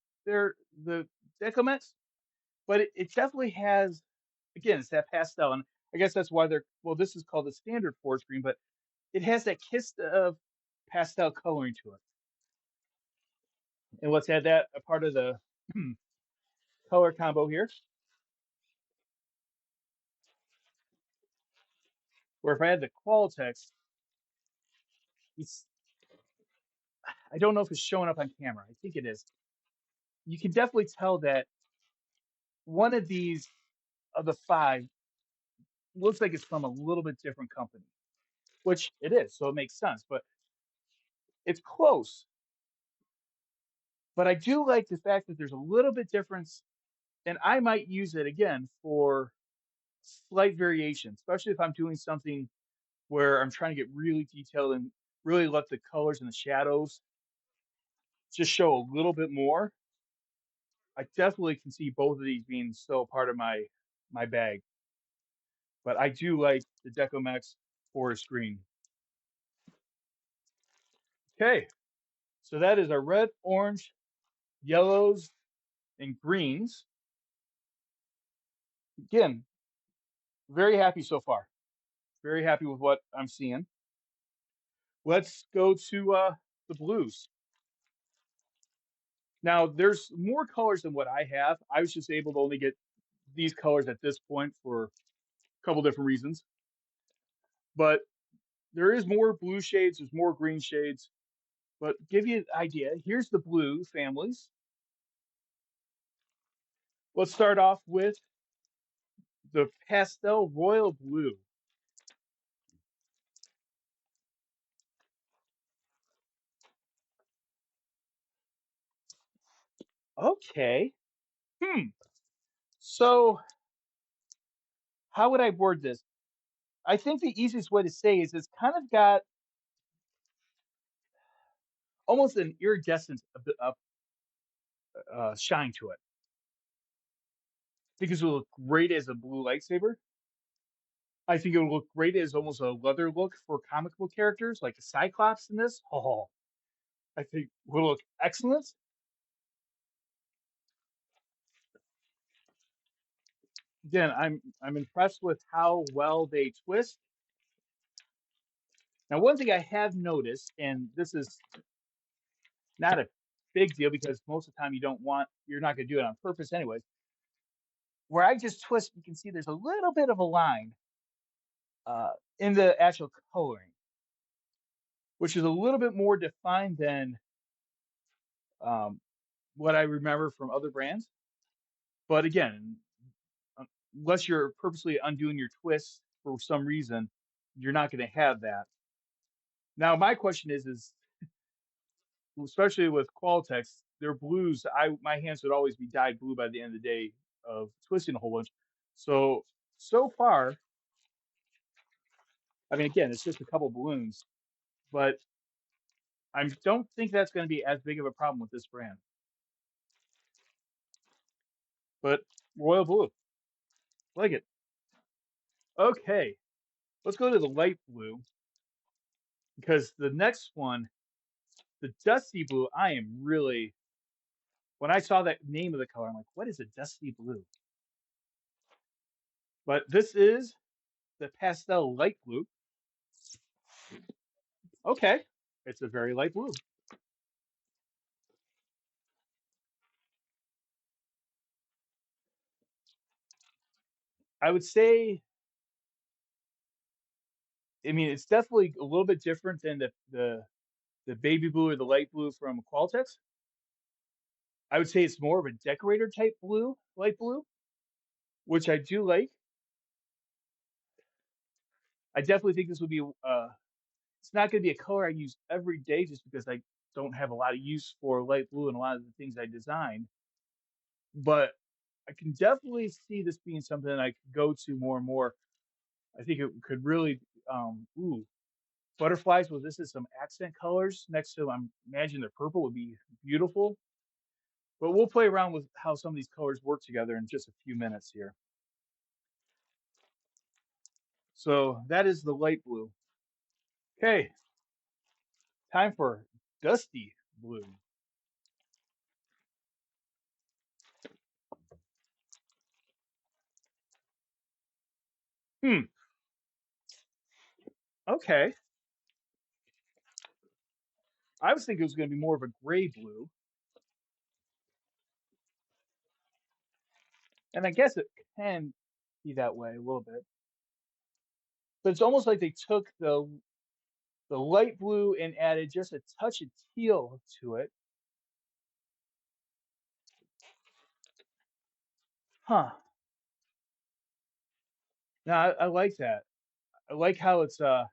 Decomex, but it definitely has, again, it's that pastel. And I guess that's why well, this is called the standard forest green, but it has that kiss of pastel coloring to it. And let's add that a part of the color combo here. Where if I had the Qualtex, it's I don't know if it's showing up on camera. I think it is. You can definitely tell that one of these of the five looks like it's from a little bit different company, which it is, so it makes sense. But it's close. But I do like the fact that there's a little bit difference, and I might use it again for slight variation, especially if I'm doing something where I'm trying to get really detailed and really let the colors and the shadows just show a little bit more. I definitely can see both of these being still part of my bag, but I do like the Decomex forest green. Okay, so that is our red, orange, yellows, and greens. Again, very happy so far. Very happy with what I'm seeing. Let's go to the blues. Now, there's more colors than what I have. I was just able to only get these colors at this point for a couple different reasons. But there is more blue shades, there's more green shades. But give you an idea, here's the blue families. Let's start off with the pastel royal blue. Okay. Hmm. So, how would I word this? I think the easiest way to say is it's kind of got almost an iridescent shine to it. I think it will look great as a blue lightsaber. I think it would look great as almost a leather look for comic book characters like the Cyclops in this. Oh, I think will look excellent. Again, I'm impressed with how well they twist. Now, one thing I have noticed, and this is not a big deal because most of the time you're not going to do it on purpose anyways. Where I just twist, you can see there's a little bit of a line in the actual coloring, which is a little bit more defined than um, what I remember from other brands. But again, unless you're purposely undoing your twist for some reason, you're not going to have that. Now, my question is especially with Qualtex, their blues, my hands would always be dyed blue by the end of the day of twisting a whole bunch. So far, I mean, again, it's just a couple balloons, but I don't think that's going to be as big of a problem with this brand. But royal blue, like it. Okay, let's go to the light blue because the next one, the dusty blue, I am really when I saw that name of the color, I'm like, what is a dusty blue? But this is the pastel light blue. Okay, it's a very light blue. I would say, I mean, it's definitely a little bit different than the baby blue or the light blue from Qualtex. I would say it's more of a decorator type blue, light blue, which I do like. I definitely think this would be it's not going to be a color I use every day just because I don't have a lot of use for light blue and a lot of the things I design. But I can definitely see this being something that I could go to more and more. I think it could really, ooh, butterflies with this is some accent colors next to, I'm imagine the purple would be beautiful. But we'll play around with how some of these colors work together in just a few minutes here. So that is the light blue. Okay, time for dusty blue. Hmm. Okay. I was thinking it was going to be more of a gray blue, and I guess it can be that way a little bit. But it's almost like they took the light blue and added just a touch of teal to it. Huh. Now I like that. I like how it's a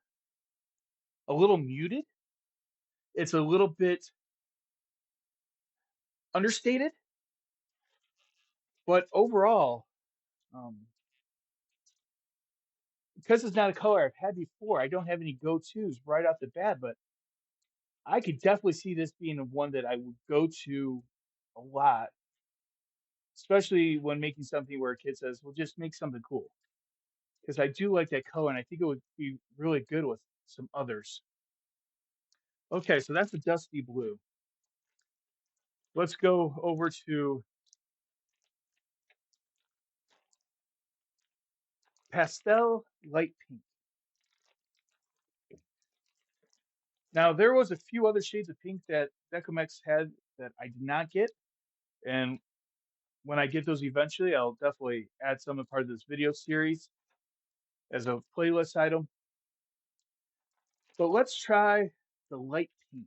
little muted. It's a little bit understated, but overall, um, because it's not a color I've had before, I don't have any go-tos right off the bat. But I could definitely see this being the one that I would go to a lot, especially when making something where a kid says, "Well, just make something cool." Because I do like that color, and I think it would be really good with some others. Okay, so that's the dusty blue. Let's go over to pastel light pink. Now, there was a few other shades of pink that Decomex had that I did not get, and when I get those eventually, I'll definitely add some as part of this video series as a playlist item. But let's try the light pink.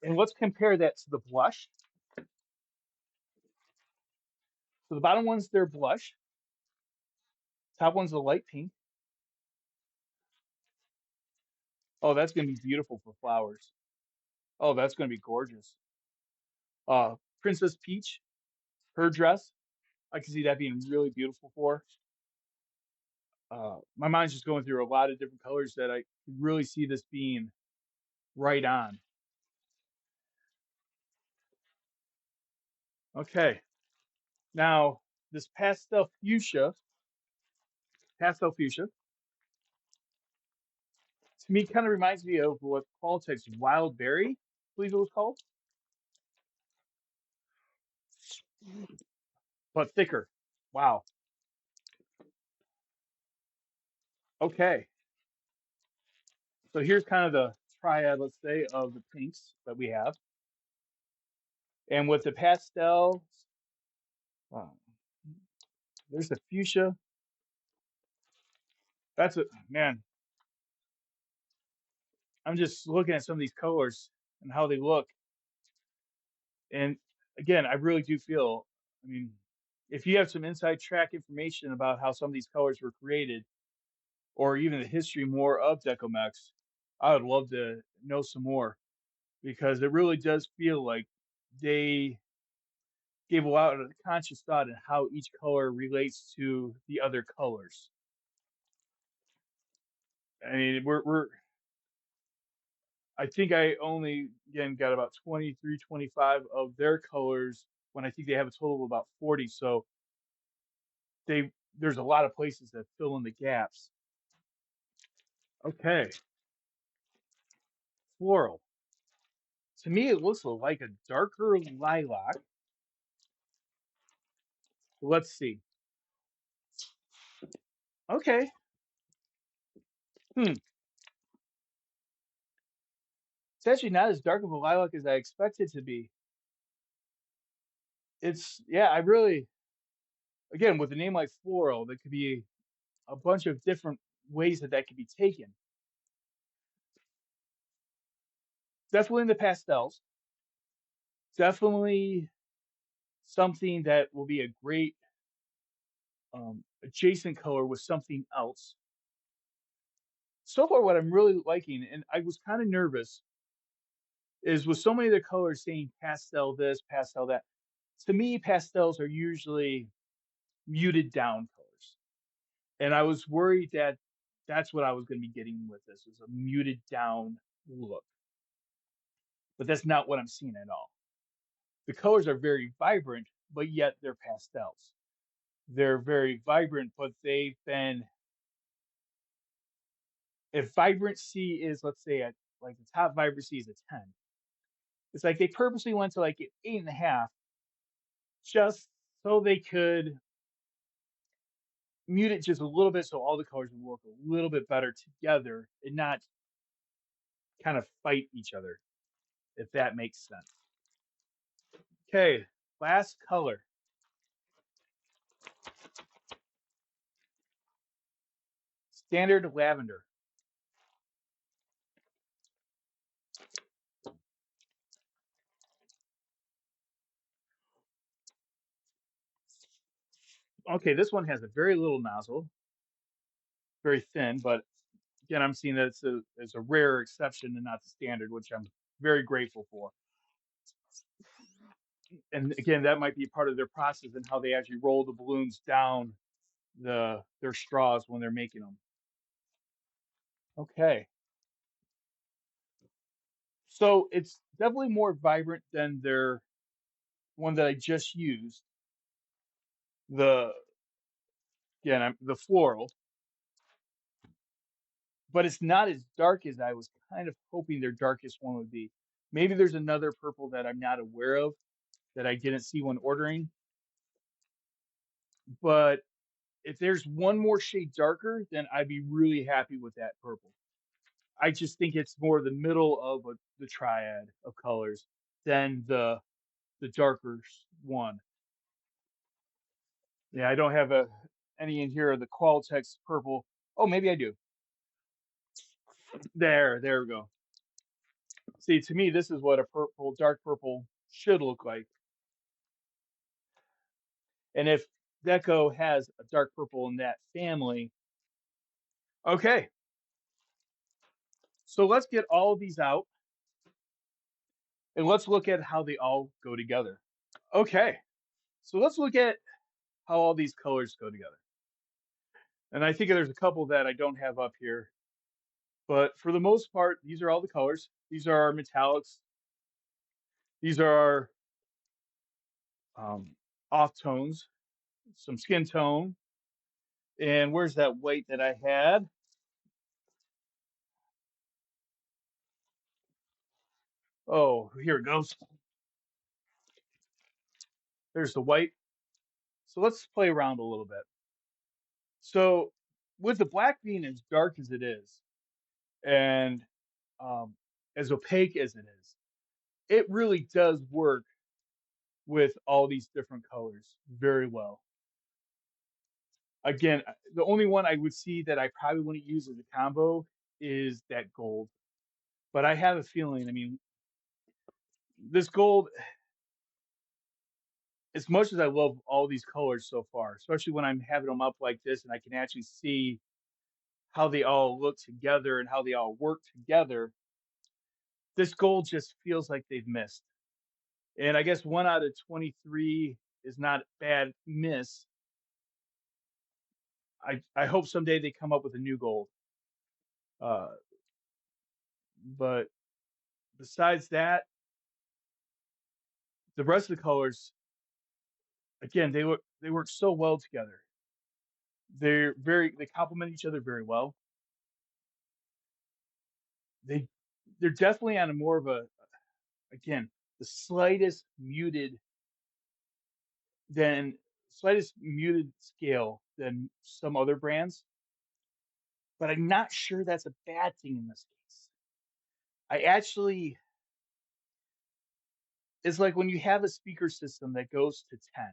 And let's compare that to the blush. So the bottom one's their blush. Top one's the light pink. Oh, that's going to be beautiful for flowers. Oh, that's going to be gorgeous. Princess Peach, her dress. I can see that being really beautiful for her. My mind's just going through a lot of different colors that I could really see this being right on. Okay, now this pastel fuchsia, to me kind of reminds me of what Qualitex Wild Berry, I believe it was called, but thicker. Wow. Okay, so here's kind of the triad, let's say, of the pinks that we have, and with the pastel, uh, there's the fuchsia. That's a man. I'm just looking at some of these colors and how they look. And again, I really do feel, I mean, if you have some inside track information about how some of these colors were created, or even the history more of Decomex, I would love to know some more because it really does feel like they gave a lot of conscious thought in how each color relates to the other colors. I mean, I think I only again got about 23, 25 of their colors when I think they have a total of about 40. So there's a lot of places that fill in the gaps. Okay, floral. To me, it looks like a darker lilac. Let's see. Okay. Hmm. It's actually not as dark of a lilac as I expected to be. It's yeah. I really again with a name like floral, there could be a bunch of different ways that could be taken. Definitely in the pastels. Definitely something that will be a great adjacent color with something else. So far, what I'm really liking, and I was kind of nervous, is with so many of the colors saying pastel this, pastel that. To me, pastels are usually muted down colors. And I was worried that that's what I was going to be getting with this, is a muted down look. But that's not what I'm seeing at all. The colors are very vibrant, but yet they're pastels. They're very vibrant, but they've been, if vibrancy is, let's say, at like the top vibrancy is a 10, it's like they purposely went to like an 8.5 just so they could mute it just a little bit so all the colors would work a little bit better together and not kind of fight each other, if that makes sense. Okay, last color. Standard lavender. Okay, this one has a very little nozzle, very thin, but again, I'm seeing that it's a rare exception and not the standard, which I'm very grateful for. And again, that might be part of their process and how they actually roll the balloons down their straws when they're making them. Okay, so it's definitely more vibrant than their one that I just used. The again, the floral, but it's not as dark as I was kind of hoping their darkest one would be. Maybe there's another purple that I'm not aware of that I didn't see when ordering. But if there's one more shade darker, then I'd be really happy with that purple. I just think it's more the middle of the triad of colors than the darker one. Yeah, I don't have any in here of the Qualtex purple. Oh, maybe I do. There we go. See, to me, this is what a purple, dark purple should look like. And if Deco has a dark purple in that family, okay. So let's get all of these out and let's look at how they all go together. Okay. So let's look at how all these colors go together. And I think there's a couple that I don't have up here, but for the most part, these are all the colors. These are our metallics. These are our off tones, some skin tone. And where's that white that I had? Oh, here it goes. There's the white. So let's play around a little bit. So with the black being as dark as it is, and um, as opaque as it is, it really does work with all these different colors very well. Again, the only one I would see that I probably wouldn't use as a combo is that gold. But I have a feeling, I mean, this gold, as much as I love all these colors so far, especially when I'm having them up like this and I can actually see how they all look together and how they all work together, this gold just feels like they've missed. And I guess 1 out of 23 is not bad miss. I hope someday they come up with a new gold. Uh, but besides that, the rest of the colors, again, they work so well together. They complement each other very well. They they're definitely on a more of a, again, the than slightest muted scale than some other brands. But I'm not sure that's a bad thing in this case. I actually, it's like when you have a speaker system that goes to 10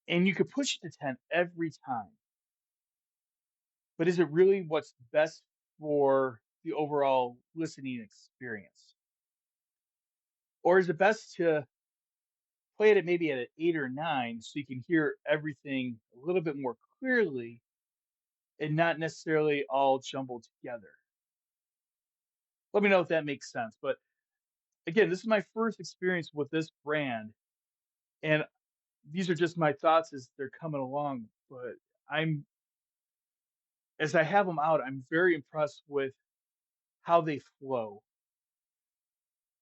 and you could push it to 10 every time. But is it really what's best for the overall listening experience? Or is it best to play it at maybe at an 8 or 9 so you can hear everything a little bit more clearly and not necessarily all jumbled together. Let me know if that makes sense. But again, this is my first experience with this brand, and these are just my thoughts as they're coming along. But I'm as I have them out, I'm very impressed with how they flow.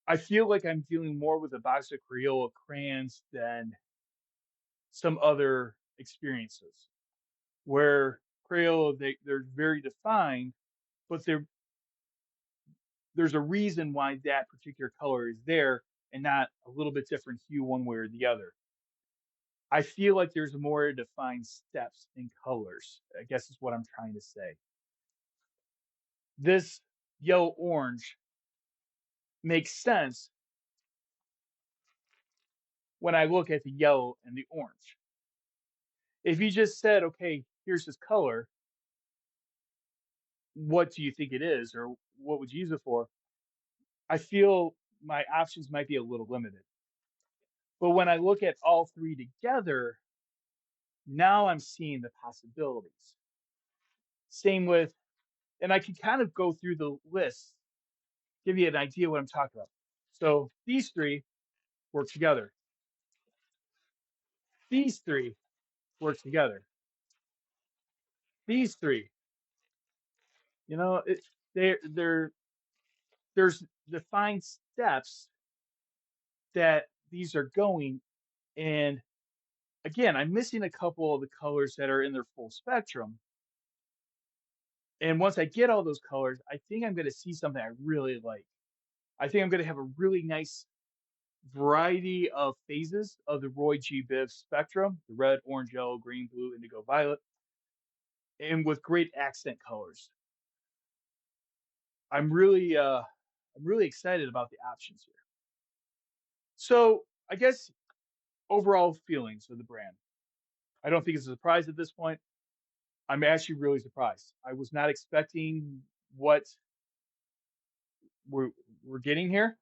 I feel like I'm dealing more with a box of Crayola crayons than some other experiences where Crayola they're very defined, but there's a reason why that particular color is there and not a little bit different hue one way or the other. I feel like there's more defined steps in colors, I guess is what I'm trying to say. This yellow orange makes sense when I look at the yellow and the orange. If you just said, okay, here's this color, what do you think it is, or what would you use it for? I feel my options might be a little limited. But when I look at all three together, now I'm seeing the possibilities. Same with, and I can kind of go through the list, give you an idea what I'm talking about. So these three work together. These three work together. These three, you know, they're there's defined steps that these are going. And again, I'm missing a couple of the colors that are in their full spectrum. And once I get all those colors, I think I'm going to see something I really like. I think I'm going to have a really nice variety of phases of the Roy G. Biv spectrum: the red, orange, yellow, green, blue, indigo, violet, and with great accent colors. I'm really, uh, I'm really excited about the options here. So I guess overall feelings of the brand. I don't think it's a surprise at this point. I'm actually really surprised. I was not expecting what we're, we're getting here.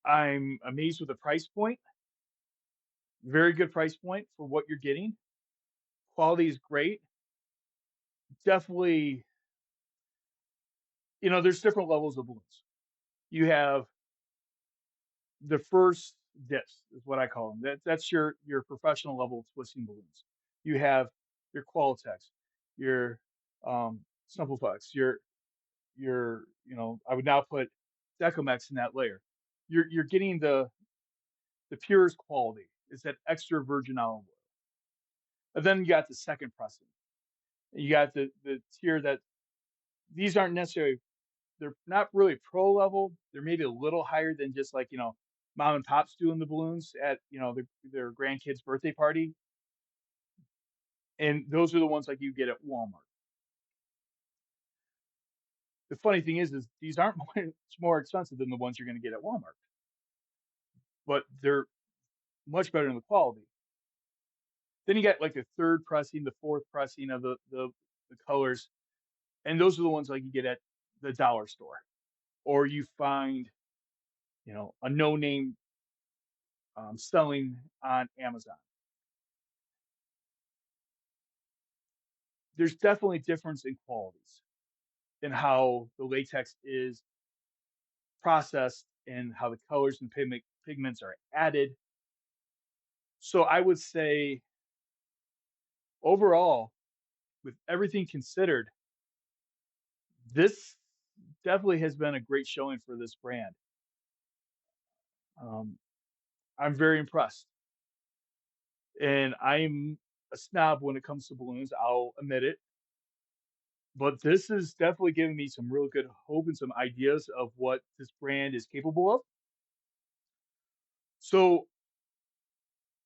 I'm amazed with the price point. Very good price point for what you're getting. Quality is great. Definitely, there's different levels of balloons. You have the first dips, is what I call them. That's your professional level twisting balloons. You have your Qualitex, your Simplex, I would now put Decomex in that layer. You're getting the purest quality. It's that extra virgin olive oil. And then you got the second pressing. You got the tier that these aren't necessarily, they're not really pro level. They're maybe a little higher than just like, mom and pops doing the balloons at, their grandkids' birthday party. And those are the ones like you get at Walmart. The funny thing is these aren't much more expensive than the ones you're going to get at Walmart, but they're much better in the quality. Then you get like the third pressing, the fourth pressing of the colors, and those are the ones like you get at the dollar store, or you find, a no name selling on Amazon. There's definitely difference in qualities in how the latex is processed and how the colors and pigments are added. So I would say overall, with everything considered, this definitely has been a great showing for this brand. Um, I'm very impressed, and I'm a snob when it comes to balloons. I'll admit it, but this is definitely giving me some real good hope and some ideas of what this brand is capable of. So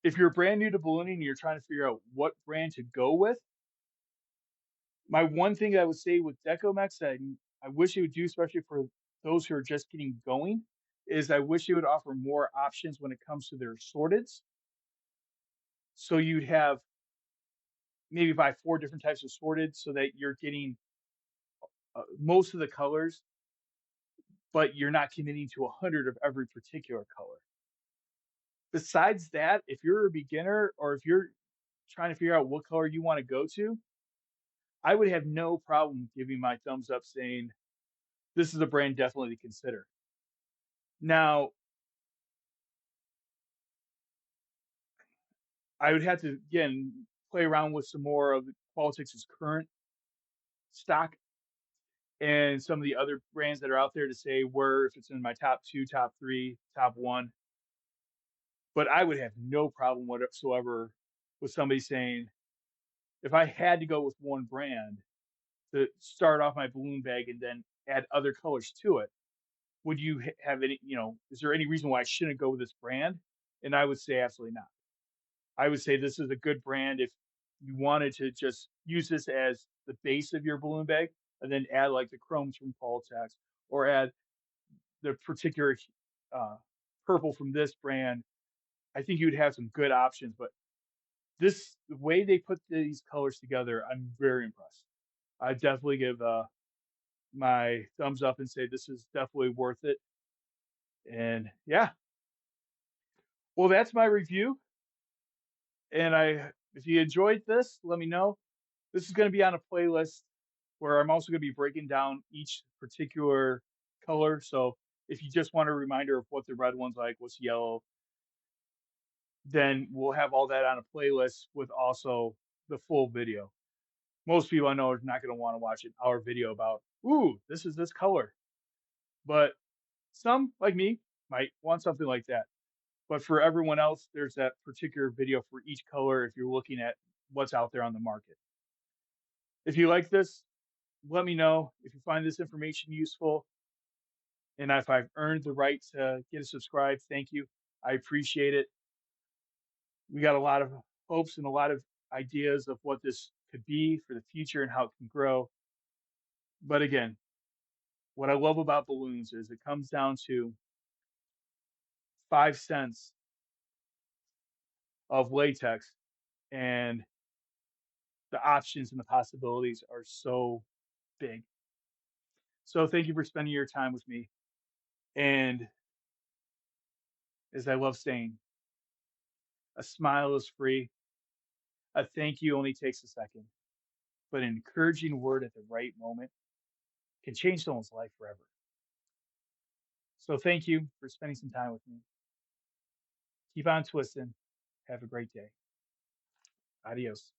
if you're brand new to ballooning and you're trying to figure out what brand to go with, my one thing I would say with Decomex that I wish it would do, especially for those who are just getting going, is I wish it would offer more options when it comes to their sorteds. So you'd have maybe buy four different types of sorted so that you're getting most of the colors, but you're not committing to 100 of every particular color. Besides that, if you're a beginner or if you're trying to figure out what color you wanna go to, I would have no problem giving my thumbs up saying, "This is a brand definitely to consider." Now, I would have to, again, play around with some more of the Baltic's current stock and some of the other brands that are out there to say where if it's in my top 2, top 3, top 1, but I would have no problem whatsoever with somebody saying, if I had to go with one brand to start off my balloon bag and then add other colors to it, would you have any, is there any reason why I shouldn't go with this brand? And I would say absolutely not. I would say this is a good brand if you wanted to just use this as the base of your balloon bag and then add like the chromes from Baltex or add the particular uh, purple from this brand. I think you'd have some good options, but the way they put these colors together, I'm very impressed. I definitely give my thumbs up and say this is definitely worth it. And yeah, well, that's my review. And if you enjoyed this, let me know. This is going to be on a playlist where I'm also going to be breaking down each particular color. So if you just want a reminder of what the red one's like, what's yellow, then we'll have all that on a playlist with also the full video. Most people I know are not going to want to watch an hour video about, ooh, this is this color. But some, like me, might want something like that. But for everyone else, there's that particular video for each color if you're looking at what's out there on the market. If you like this, let me know. If you find this information useful and if I've earned the right to get a subscribe, thank you. I appreciate it. We got a lot of hopes and a lot of ideas of what this could be for the future and how it can grow. But again, what I love about balloons is it comes down to 5 cents of latex, and the options and the possibilities are so big. So thank you for spending your time with me. And as I love saying, a smile is free. A thank you only takes a second, but an encouraging word at the right moment can change someone's life forever. So thank you for spending some time with me. Keep on twisting. Have a great day. Adios.